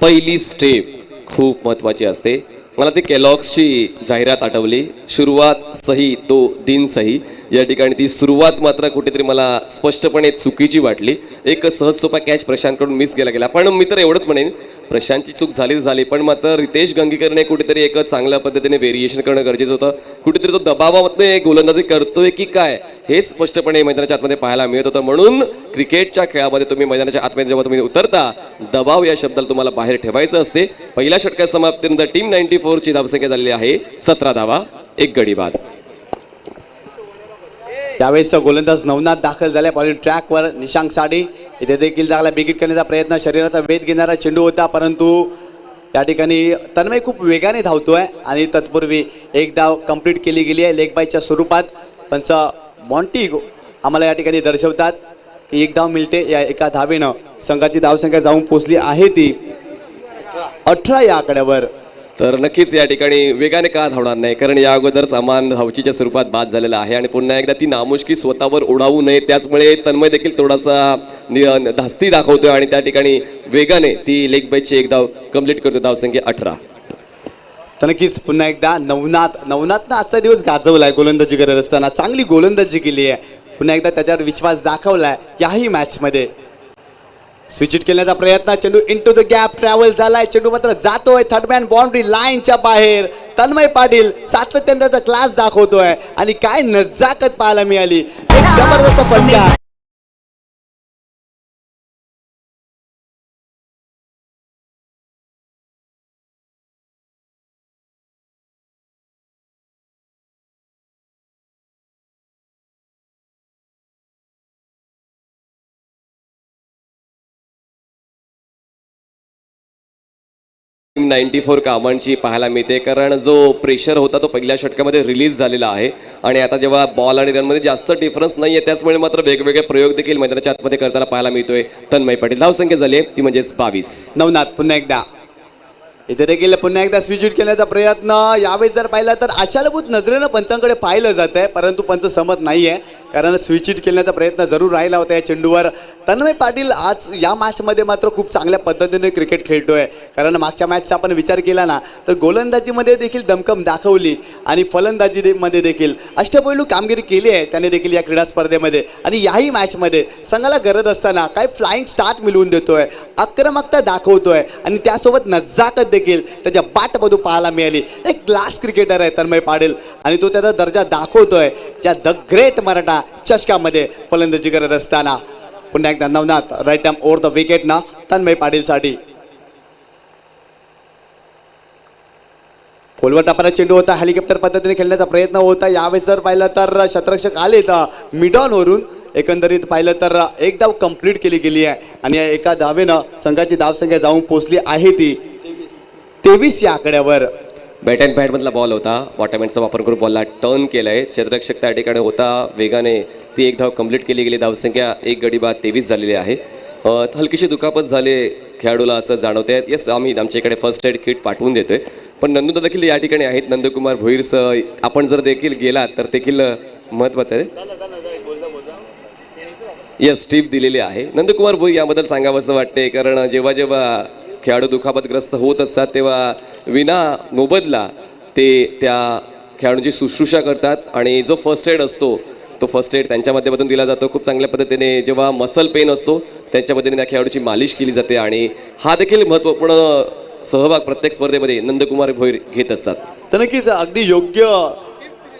पहिली स्टेप खूप महत्त्वाची असते. मला ती केलॉग्सची जाहिरात आठवली, सुरुवात सही तो दिन सही. या ठिकाणी ती सुरुवात मात्र कुठेतरी मला स्पष्टपणे चुकीची वाटली. एक सहज सोपा कॅच प्रशांतकडून मिस केला गेला. पण मी तर एवढंच म्हणेन प्रशांतची चूक झाली, पण मात्र रितेश गंगीकरने कुठेतरी एक चांगल्या पद्धतीने व्हेरिएशन करणं गरजेचं होतं. कुठेतरी तो दबावामध्ये गोलंदाजी करतोय की काय हे स्पष्टपणे मैदानाच्या आतमध्ये पाहायला मिळत होतं. म्हणून क्रिकेटच्या खेळामध्ये तुम्ही मैदानाच्या आतमध्ये जेव्हा तुम्ही उतरता दबाव या शब्दाला तुम्हाला बाहेर ठेवायचं असते. पहिल्या षटकाच्या समाप्तीनंतर टीम 94ची धावसंख्या झालेली आहे 17 धावा 1 गडी बाद. त्यावेळेस गोलंदाज नवनाथ दाखल झाले बॉलिंग ट्रॅकवर. निशांक साडी इथे देखील चांगला बिगिट करण्याचा प्रयत्न, शरीराचा वेध घेणारा चेंडू होता, परंतु या ठिकाणी तन्मय खूप वेगाने धावतोय आणि तत्पूर्वी 1 धाव कंप्लीट केली गेली आहे लेग बायच्या स्वरूपात. पंच मॉन्टी आम्हाला या ठिकाणी दर्शवतात की 1 धाव मिळते. या एका धावेनं संघाची धावसंख्या जाऊन पोहोचली आहे ती 18 या आकड्यावर. तर नक्कीच या ठिकाणी वेगाने का धावणार नाही, कारण या अगोदर सामान धावचीच्या स्वरूपात बाद झालेला आहे आणि पुन्हा एकदा ती नामुष्की स्वतःवर ओढावू नये. त्याचमुळे तन्मय देखील थोडासा धास्ती दाखवतोय आणि त्या ठिकाणी वेगाने ती लेग बायची 1 धाव कंप्लीट करतो. धावसंख्या 18. तर नक्कीच पुन्हा एकदा नवनाथनं आजचा दिवस गाजवलाय गोलंदाजी करत असताना. चांगली गोलंदाजी केली आहे, पुन्हा एकदा त्याच्यावर विश्वास दाखवलाय याही मॅचमध्ये. स्विच हिट केल्याचा प्रयत्न, चेंडू इनटू द गॅप ट्रॅव्हल झालाय. चेंडू मात्र जातोय थर्ड मॅन बाउंड्री लाईनच्या बाहेर. तन्मय पाटील सातत्याने त्याचा क्लास दाखवतोय आणि काय नजाकत पाहायला मिळाली. एक जबरदस्त फटका. टीम 94 कामांची पाहायला मिळते, कारण जो प्रेशर होता तो पहिल्या षटकामध्ये रिलीज झालेला आहे आणि आता जेव्हा बॉल आणि रनमध्ये जास्त डिफरन्स नाही आहे त्याचमुळे मात्र वेगवेगळे प्रयोग देखील मैदानाच्या आतमध्ये करताना पाहायला मिळतोय. तन्मय पाटील धावसंख्या झाली ती म्हणजेच 22. नवनाथ पुन्हा एकदा इथे देखील पुन्हा एकदा स्विच हिट केल्याचा प्रयत्न. यावेळेस जर पाहिला तर आशालभूत नजरेनं पंचांकडे पाहिलं जात आहे, परंतु पंच सहमत नाही आहे, कारण स्विच हिट केल्याचा प्रयत्न जरूर राहिला होता या चेंडूवर. तन्मय पाटील आज या मॅचमध्ये मात्र खूप चांगल्या पद्धतीने क्रिकेट खेळतोय, कारण मागच्या मॅचचा आपण विचार केला ना तर गोलंदाजीमध्ये देखील दमकम दाखवली आणि फलंदाजीमध्ये देखील अष्टपैलू कामगिरी केली आहे त्याने देखील या क्रीडा स्पर्धेमध्ये. आणि याही मॅचमध्ये संघाला गरज असताना काय फ्लाइंग स्टार्ट मिळवून देतोय, आक्रमकता दाखवतोय आणि त्यासोबत नजाकत देखील त्याच्या बॅटमधून पाहायला मिळाली. एक क्लास क्रिकेटर आहे तन्मय पाटील आणि तो त्याचा दर्जा दाखवतोय या द ग्रेट मराठा चषकामध्ये फलंदाजी करत असताना. पुन्हा एकदा Navnath right arm over the wicket ना तन्मय पाटीलसाठी. खोलवर टाकणारा चेंडू होता, हेलिकॉप्टर पद्धतीने खेळण्याचा प्रयत्न होता. यावेळेस जर पाहिलं तर शतरक्षक आले तर मिड ऑनवरून एकंदरीत पाहिलं तर 1 धाव कंप्लीट केली गेली आहे आणि या एका धावेनं संघाची धावसंख्या जाऊन पोहोचली आहे ती 23 या आकड्यावर. बॅट अँड पॅड मधला बॉल होता, बॉटमहँडचा वापर करून बॉलला टर्न केलाय. क्षेत्ररक्षक त्या ठिकाणी होता, वेगाने ती 1 धाव कंप्लीट केली गेली. धावसंख्या 1 गडी बाद 23 झालेली आहे. हलकीशी दुखापत झाली खेळाडूला असं जाणवते. येस, आम्ही आमच्या इकडे फर्स्ट एड किट पाठवून देतोय. पण नंदुदा देखील या ठिकाणी आहेत. नंदकुमार भोईरसह आपण जर देखील गेलात तर देखील महत्त्वाचं आहे. येस, टीप दिलेली आहे. नंदकुमार भोई याबद्दल सांगावंसं वाटते, कारण जेव्हा जेव्हा खेळाडू दुखापतग्रस्त होत असतात तेव्हा विना मोबदला ते त्या खेळाडूंची शुश्रूषा करतात आणि जो फर्स्ट एड असतो तो फर्स्ट एड त्यांच्या माध्यमातून दिला जातो. खूप चांगल्या पद्धतीने जेव्हा मसल पेन असतो त्यांच्या पद्धतीने त्या खेळाडूची मालिश केली जाते आणि हा देखील महत्त्वपूर्ण सहभाग प्रत्येक स्पर्धेमध्ये नंदकुमार भोईर घेत असतात. तर नक्कीच अगदी योग्य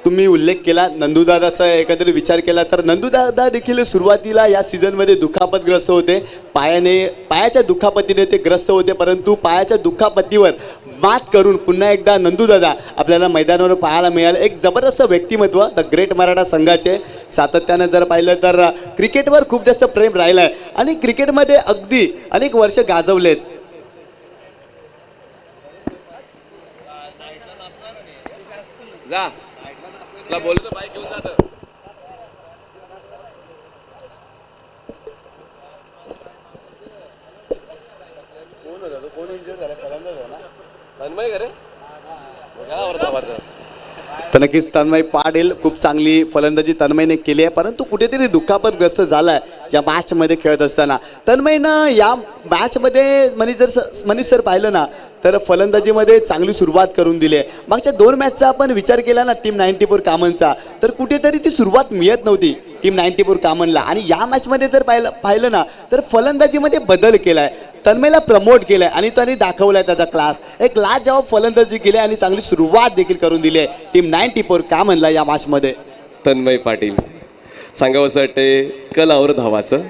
तुम्ही उल्लेख केला नंदूदादाचा. एकंदरीत विचार केला तर नंदूदादा देखील सुरुवातीला या सीझनमध्ये दुखापतग्रस्त होते. पायाच्या दुखापतीने ते ग्रस्त होते, परंतु पायाच्या दुखापतीवर मात करून पुन्हा एकदा नंदूदादा आपल्याला मैदानावर पाहायला मिळालं. एक जबरदस्त व्यक्तिमत्व द ग्रेट मराठा संघाचे. सातत्यानं जर पाहिलं तर क्रिकेटवर खूप जास्त प्रेम राहिलं आहे आणि क्रिकेटमध्ये अगदी अनेक वर्ष गाजवलेत. तर नक्कीच तन्मय पाटील खूप चांगली फलंदाजी तन्मयने केली आहे, परंतु कुठेतरी दुखापतग्रस्त झाला आहे या मॅचमध्ये खेळत असताना. तन्मयनं या मॅचमध्ये मनीष सर पाहिलं ना तर फलंदाजीमध्ये चांगली सुरुवात करून दिली आहे. मागच्या 2 मॅचचा आपण विचार केला ना टीम 94 कामनचा, तर कुठेतरी ती सुरुवात मिळत नव्हती टीम 94 कामनला. आणि या मॅचमध्ये जर पाहिलं ना तर फलंदाजीमध्ये बदल केला आहे, तन्मयला प्रमोट केलं आहे आणि त्यांनी दाखवला आहे त्याचा क्लास. एक क्लास जेव्हा फलंदाजी केली आणि चांगली सुरुवात देखील करून दिली आहे टीम 94 कामनला या मॅचमध्ये. तन्मय पाटील सांगावंसं वाटते कलावर धावाचं.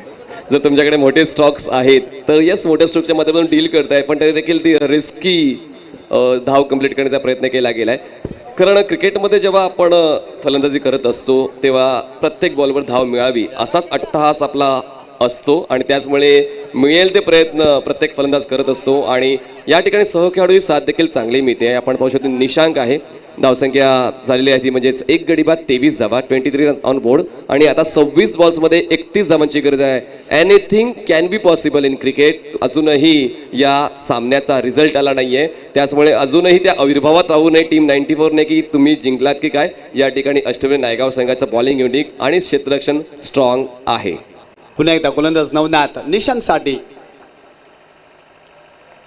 जर तुमच्याकडे मोठे स्टॉक्स आहेत तर यस, मोठ्या स्टॉकच्या माध्यमातून डील करताय, पण तरी देखील ती रिस्की धाव कंप्लीट करण्याचा प्रयत्न केला गेला आहे. कारण क्रिकेटमध्ये जेव्हा आपण फलंदाजी करत असतो तेव्हा प्रत्येक बॉलवर धाव मिळावी असाच अट्टहास आपला असतो आणि त्याचमुळे मिळेल ते प्रयत्न प्रत्येक फलंदाज करत असतो. आणि या ठिकाणी सहखेळाडूची साथ देखील चांगली मिळते. आपण पाहू शकतो निशांक आहे, धावसंख्या झालेली आहे ती म्हणजेच 1 गडी बाद 23 धावा, 23 रन्स ऑन बोर्ड. आणि आता 26 बॉल्समध्ये 31 धावांची गरज आहे. Anything can be possible in cricket. अजूनही या सामन्याचा रिझल्ट आला नाही आहे, त्याचमुळे अजूनही त्या आविर्भावात राहू नये टीम 94ने की तुम्ही जिंकलात की काय. या ठिकाणी अष्टविनायक नायगाव संघाचं बॉलिंग युनिक आणि क्षेत्ररक्षण स्ट्रॉंग आहे. पुन्हा एकदा गोलंदाज नवनाथ निशंकसाठी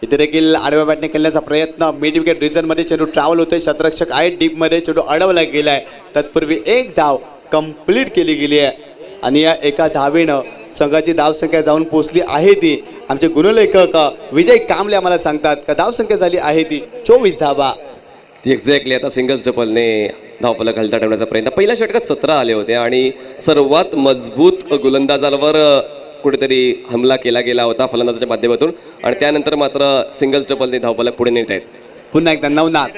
इथे देखील आडव्या बॅटने खेळण्याचा प्रयत्न. मिड विकेट रिजनमध्ये चेंडू ट्रॅव्हल होते, क्षेत्ररक्षक आहे डीपमध्ये, चेंडू अडवला गेला आहे. तत्पूर्वी 1 धाव कंप्लीट केली गेली आहे आणि या एका धावेनं संघाची धावसंख्या जाऊन पोचली आहे ती. आमचे गुणलेखक विजय कांबळे आम्हाला सांगतात का धावसंख्या झाली आहे ती 24 धावा. एक्झॅक्टली. आता सिंगल्स डबलने धावफलक हलता ठेवण्याचा प्रयत्न. पहिल्या षटकात 17 आले होते आणि सर्वात मजबूत गोलंदाजांवर कुठेतरी हमला केला गेला होता फलंदाजाच्या माध्यमातून आणि त्यानंतर मात्र सिंगल्स डबलने धावफलक पुढे नेत आहेत. पुन्हा एकदा नवनाथ.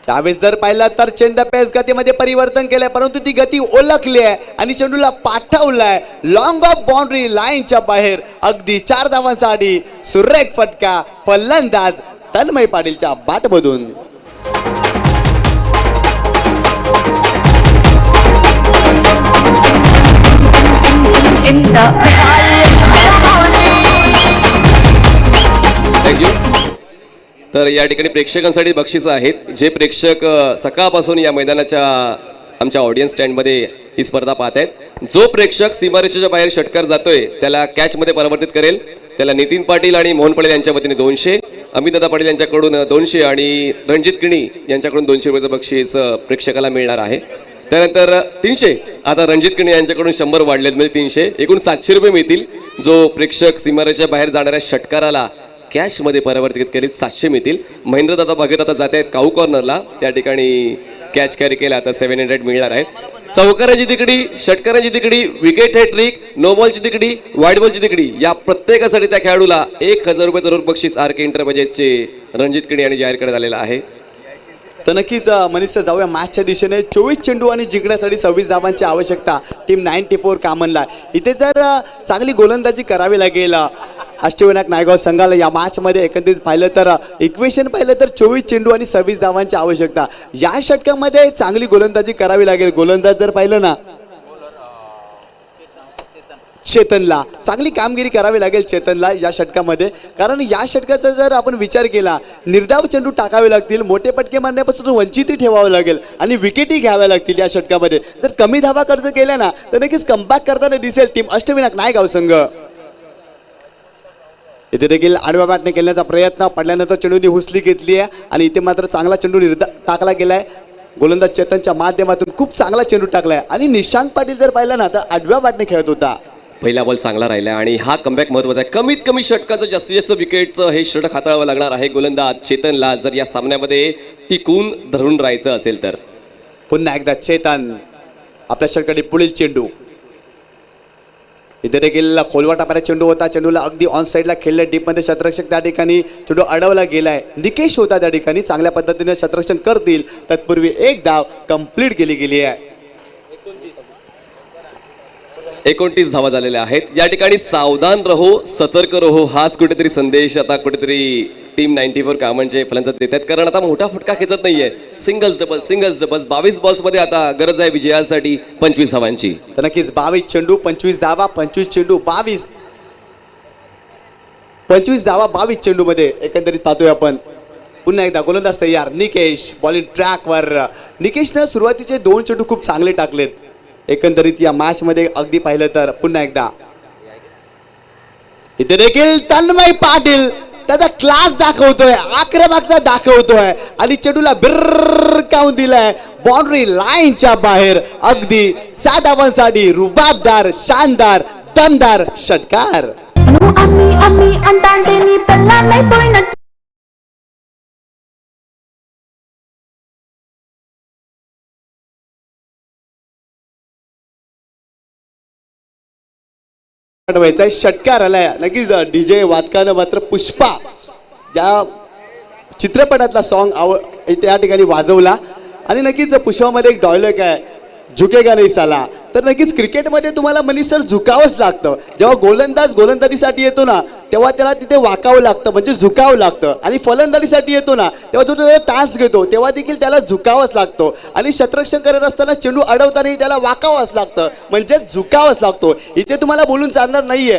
त्यावेळेस जर पाहिलं तर चेंड पेस गतीमध्ये परिवर्तन केलंय, परंतु ती गती ओळखली आहे आणि चेंडूला पाठवलाय लॉंग ऑफ बाउंड्री लाईनच्या बाहेर. अगदी 4 धावांसाठी सुरेख फटका फलंदाज तन्मय पाटीलच्या बॅटमधून. थँक्यू. तर या ठिकाणी प्रेक्षकांसाठी बक्षिसं आहेत. जे प्रेक्षक सकाळपासून या मैदानाच्या आमच्या ऑडियन्स स्टँडमध्ये ही स्पर्धा पाहत आहेत, जो प्रेक्षक सीमारेषेच्या बाहेर षटकार जातोय त्याला कॅचमध्ये परिवर्तित करेल. त्याला नितीन पाटील आणि मोहन पटेल यांच्या वतीने 200, अमितदादा पाटील यांच्याकडून 200 आणि रणजित किणी यांच्याकडून 200 रुपयाचं बक्षीस प्रेक्षकाला मिळणार आहे. त्यानंतर 300, आता रणजित किणी यांच्याकडून 100 वाढलेत म्हणजे 300, एकूण 700 रुपये मिळतील. जो प्रेक्षक सीमारेषेच्या बाहेर जाणाऱ्या षटकाराला कॅशमध्ये परिवर्तित केले 700 मिळतील. महेंद्रदादा भगत आता जात आहेत काऊ कॉर्नरला, त्या ठिकाणी कॅच कॅरी केला आता 700 मिळणार आहेत. चौकारांची तिकडी, षटकारांची तिकडी, विकेट हॅट्रिक, नो बॉलची तिकडी, वाईड बॉलची तिकडी या प्रत्येकासाठी त्या खेळाडूला 1000 रुपये जरूर बक्षीस आरके एंटरप्राइजेसचे रणजित किणी यांनी जाहीर करण्यात आलेला आहे. तर नक्कीच मनीष जाऊया मॅचच्या दिशेने. 24 चेंडू आणि जिंकण्यासाठी 26 धावांची आवश्यकता टीम 94 कामनला. इथे जर चांगली गोलंदाजी करावी लागेल अष्टविनायक नायगाव संघाला या मॅचमध्ये. एकंदरीत पाहिलं तर इक्वेशन पाहिलं तर 24 चेंडू आणि 26 धावांची आवश्यकता. या षटकामध्ये चांगली गोलंदाजी करावी लागेल. गोलंदाज जर पाहिलं ना चेतनला चांगली कामगिरी करावी लागेल चेतनला या षटकामध्ये, कारण या षटकाचा जर आपण विचार केला निर्धाव चेंडू टाकावे लागतील, मोठे पटके मारण्यापासून वंचितही ठेवावं लागेल आणि विकेटही घ्याव्या लागतील या षटकामध्ये. जर कमी धावा खर्च केल्या ना तर नक्कीच कमबॅक करताना दिसेल टीम अष्टविनायक नायगाव संघ. इथे देखील आडव्या बॅटने खेळण्याचा प्रयत्न पडल्यानंतर चेंडूने हुसली घेतली आहे आणि इथे मात्र चांगला चेंडू टाकला गेलाय. गोलंदाज चेतनच्या माध्यमातून खूप चांगला चेंडू टाकलाय आणि निशांक पाटील जर पाहिलं ना तर आडव्या बॅटने खेळत होता. पहिला बॉल चांगला राहिला आणि हा कमबॅक महत्वाचा आहे. कमीत कमी षटकाचं जास्तीत जास्त विकेटचं हे षटक हाताळावं लागणार आहे गोलंदाज चेतनला, जर या सामन्यामध्ये टिकून धरून राहायचं असेल तर. पुन्हा एकदा चेतन आपल्या षटकाने पुढील चेंडू. इथे देखील खोलवा टाकणारा चेंडू होता, चेंडूला अगदी ऑन साईडला खेळलं डीपमध्ये क्षेत्ररक्षक त्या ठिकाणी चेंडू अडवला गेलाय. निकेश होता त्या ठिकाणी, चांगल्या पद्धतीने क्षेत्ररक्षण करतील. तत्पूर्वी एक धाव कंप्लीट केली गेली आहे. 29 धावा झालेल्या आहेत. या ठिकाणी सावधान रहो, सतर्क रहो हाच कुठेतरी संदेश आता कुठेतरी टीम 94 कामांचे फलंदाज देत आहेत, कारण आता मोठा फटका खेचत नाहीये. सिंगल्स डबल्स 22 बॉल्समध्ये आता गरज आहे विजयासाठी 25 धावांची. तर नक्कीच 22 चेंडू 25 धावा, 25 चेंडू 22 धावा 22 चेंडू मध्ये एकंदरीत पाहतोय आपण. पुन्हा एकदा गोलंदाज तयार. निकेश बॉलिंग ट्रॅकवर. निकेशनं सुरुवातीचे 2 चेंडू खूप चांगले टाकलेत एकंदरीत या मॅच मध्ये अगदी पाहिलं तर. पुन्हा एकदा इथे देखील तन्मय पाटील त्याचा क्लास दाखवतोय, आक्रमकता दाखवतोय आणि चेंडूला बिरकावून दिलाय बाउंड्री लाईनच्या बाहेर. अगदी 7 धावांसाठी रुबाबदार शानदार दमदार षटकार. అమ్మి అంటాంటే నీ పెళ్ళాన్నైపోయినట్టు व्हायचा षटकार आलाय. नक्कीच डीजे वादकानं मात्र पुष्पा या चित्रपटातला सॉन्ग त्या ठिकाणी वाजवला आणि नक्कीच पुष्पामध्ये एक डायलॉग आहे, झुकेगा नाही साला. तर नक्कीच क्रिकेटमध्ये तुम्हाला मनीष सर झुकावंच लागतं. जेव्हा गोलंदाज गोलंदाजीसाठी येतो ना तेव्हा त्याला तिथे वाकावं लागतं, म्हणजे झुकावं लागतं. आणि फलंदाजीसाठी येतो ना तेव्हा तो टास्क घेतो तेव्हा देखील त्याला झुकावंच लागतो. आणि क्षेत्ररक्षण करत असताना चेंडू अडवतानाही त्याला वाकावंच लागतं, म्हणजे झुकावंच लागतो. इथे तुम्हाला बोलून चालणार नाहीये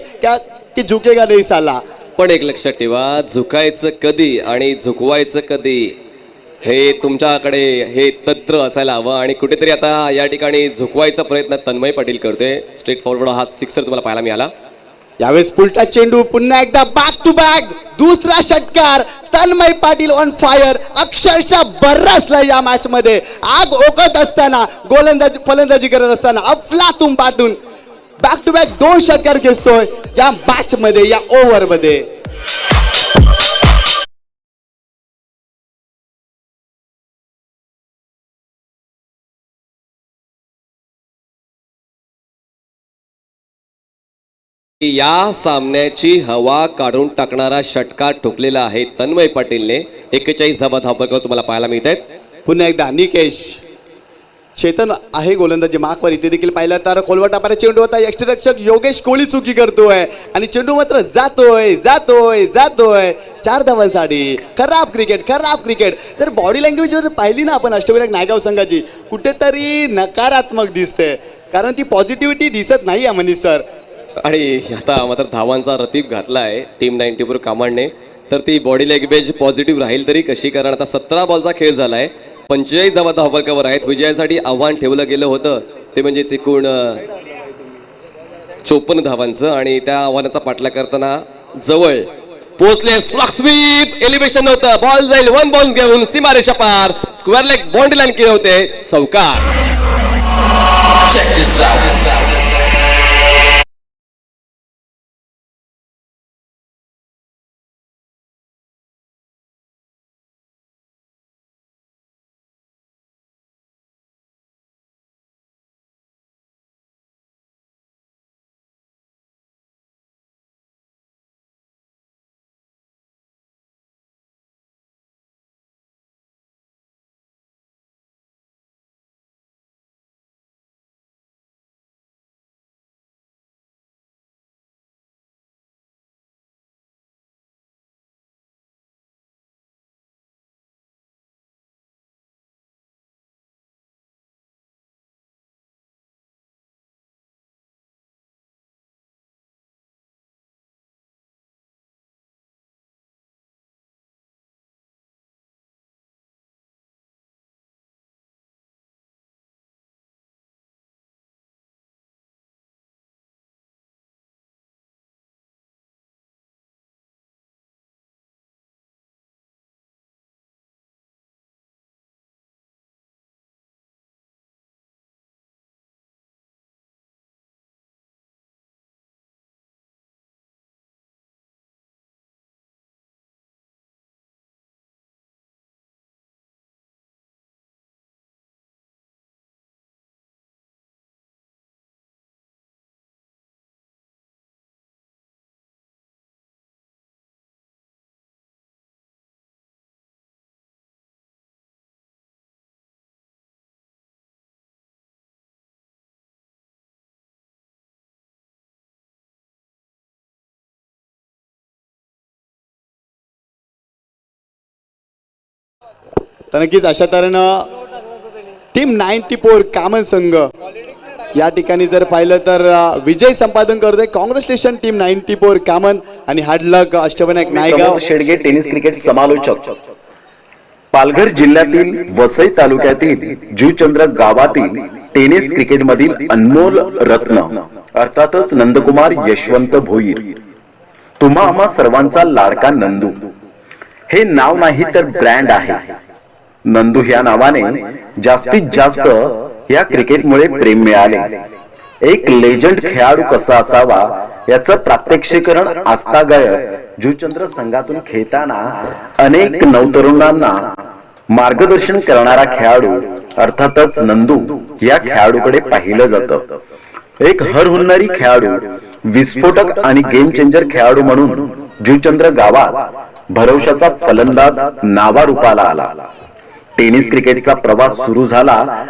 की झुकेगा नाही साला. पण एक लक्षात ठेवा, झुकायचं कधी आणि झुकवायचं कधी हे तुमच्याकडे हे तंत्र असायला हवं. आणि कुठेतरी आता या ठिकाणी झुकवायचा प्रयत्न तन्मय पाटील करतोय. स्ट्रेट फॉरवर्ड हा सिक्सर तुम्हाला पाहायला मिळाला. यावेळेस पुलटा चेंडू. पुन्हा एकदा बॅक टू बॅक दुसरा षटकार. तन्मय पाटील ऑन फायर, अक्षरशः बरसला या मॅच मध्ये. आग ओकत असताना फलंदाजी करत असताना अफलातून पाठून बॅक टू बॅक 2 षटकार खेचतोय या मॅच मध्ये, या ओव्हर मध्ये. या सामन्याची हवा काढून टाकणारा षटकार ठोकलेला आहे तन्मय पाटीलने. 41 धावा धावपकर तुम्हाला पाहायला मिळत आहेत. पुन्हा एकदा निकेश. चेतन आहे गोलंदाजी मार्कवर. इथे देखील पाहिलं तर खोलवा टाकणारा चेंडू होता, यष्टीरक्षक योगेश कोहली चुकी करतोय आणि चेंडू मात्र जातोय 4 धावांसाठी. खराब क्रिकेट. तर बॉडी लँग्वेज जर पाहिली ना आपण अष्टविनायक नायगाव संघाची, कुठेतरी नकारात्मक दिसते, कारण ती पॉझिटिव्हिटी दिसत नाही आहे मनीष सर. आणि आता मात्र धावांचा रतीब घातला आहे टीम 94 कामांडने. तर ती बॉडी लँग्वेज पॉझिटिव्ह राहील तरी कशी, कारण आता 17 बॉलचा खेळ झाला आहे. 45 धावा धावपकावर आहेत. विजयासाठी आव्हान ठेवलं गेलं होतं ते म्हणजे एकूण 54 धावांचं, आणि त्या आव्हानाचा पाठलाग करताना जवळ पोहोचले. स्वीप एलिव्हेशन होतं, बॉल जाईल 1 बाउन्स घेऊन सीमारेषा पार, स्क्वेअर लेग बाउंड्री लाईन केले होते, चौकार. तर नक्कीच अशा तऱ्हेनं टीम 94 कामन संघ या ठिकाणी जर पाहिलं तर विजय संपादन करतोय. कॉंग्रॅच्युलेशन टीम 94 कामन आणि हार्ड लक अष्टविनायक नायगाव. शेडगे टेनिस क्रिकेट समालोचक. पालघर जिल्ह्यातील वसई तालुक्यातील जुचंद्र गावातील टेनिस क्रिकेटमधील अनमोल रत्न अर्थातच नंदकुमार यशवंत भोईर. तुम्हा आम्हा सर्वांचा लाडका नंदू. हे नाव नाही तर ब्रँड आहे. नंदू ह्या नावाने जास्तीत जास्त या क्रिकेटमुळे प्रेम मिळाले. एक लेजंड खेळाडू कसा असावा याचं प्रात्यक्षिकरण आस्थागायक जुचंद्र संघातून खेळताना अनेक नवतरुणांना मार्गदर्शन करणारा खेळाडू अर्थातच नंदू या खेळाडूकडे पाहिलं जातं. एक हरहुन्नरी खेळाडू, विस्फोटक आणि गेम चेंजर खेळाडू म्हणून जुचंद्र गावात भरवशाचा फलंदाज नावारूपाला आला. टेनिस क्रिकेटचा प्रवास सुरू झाला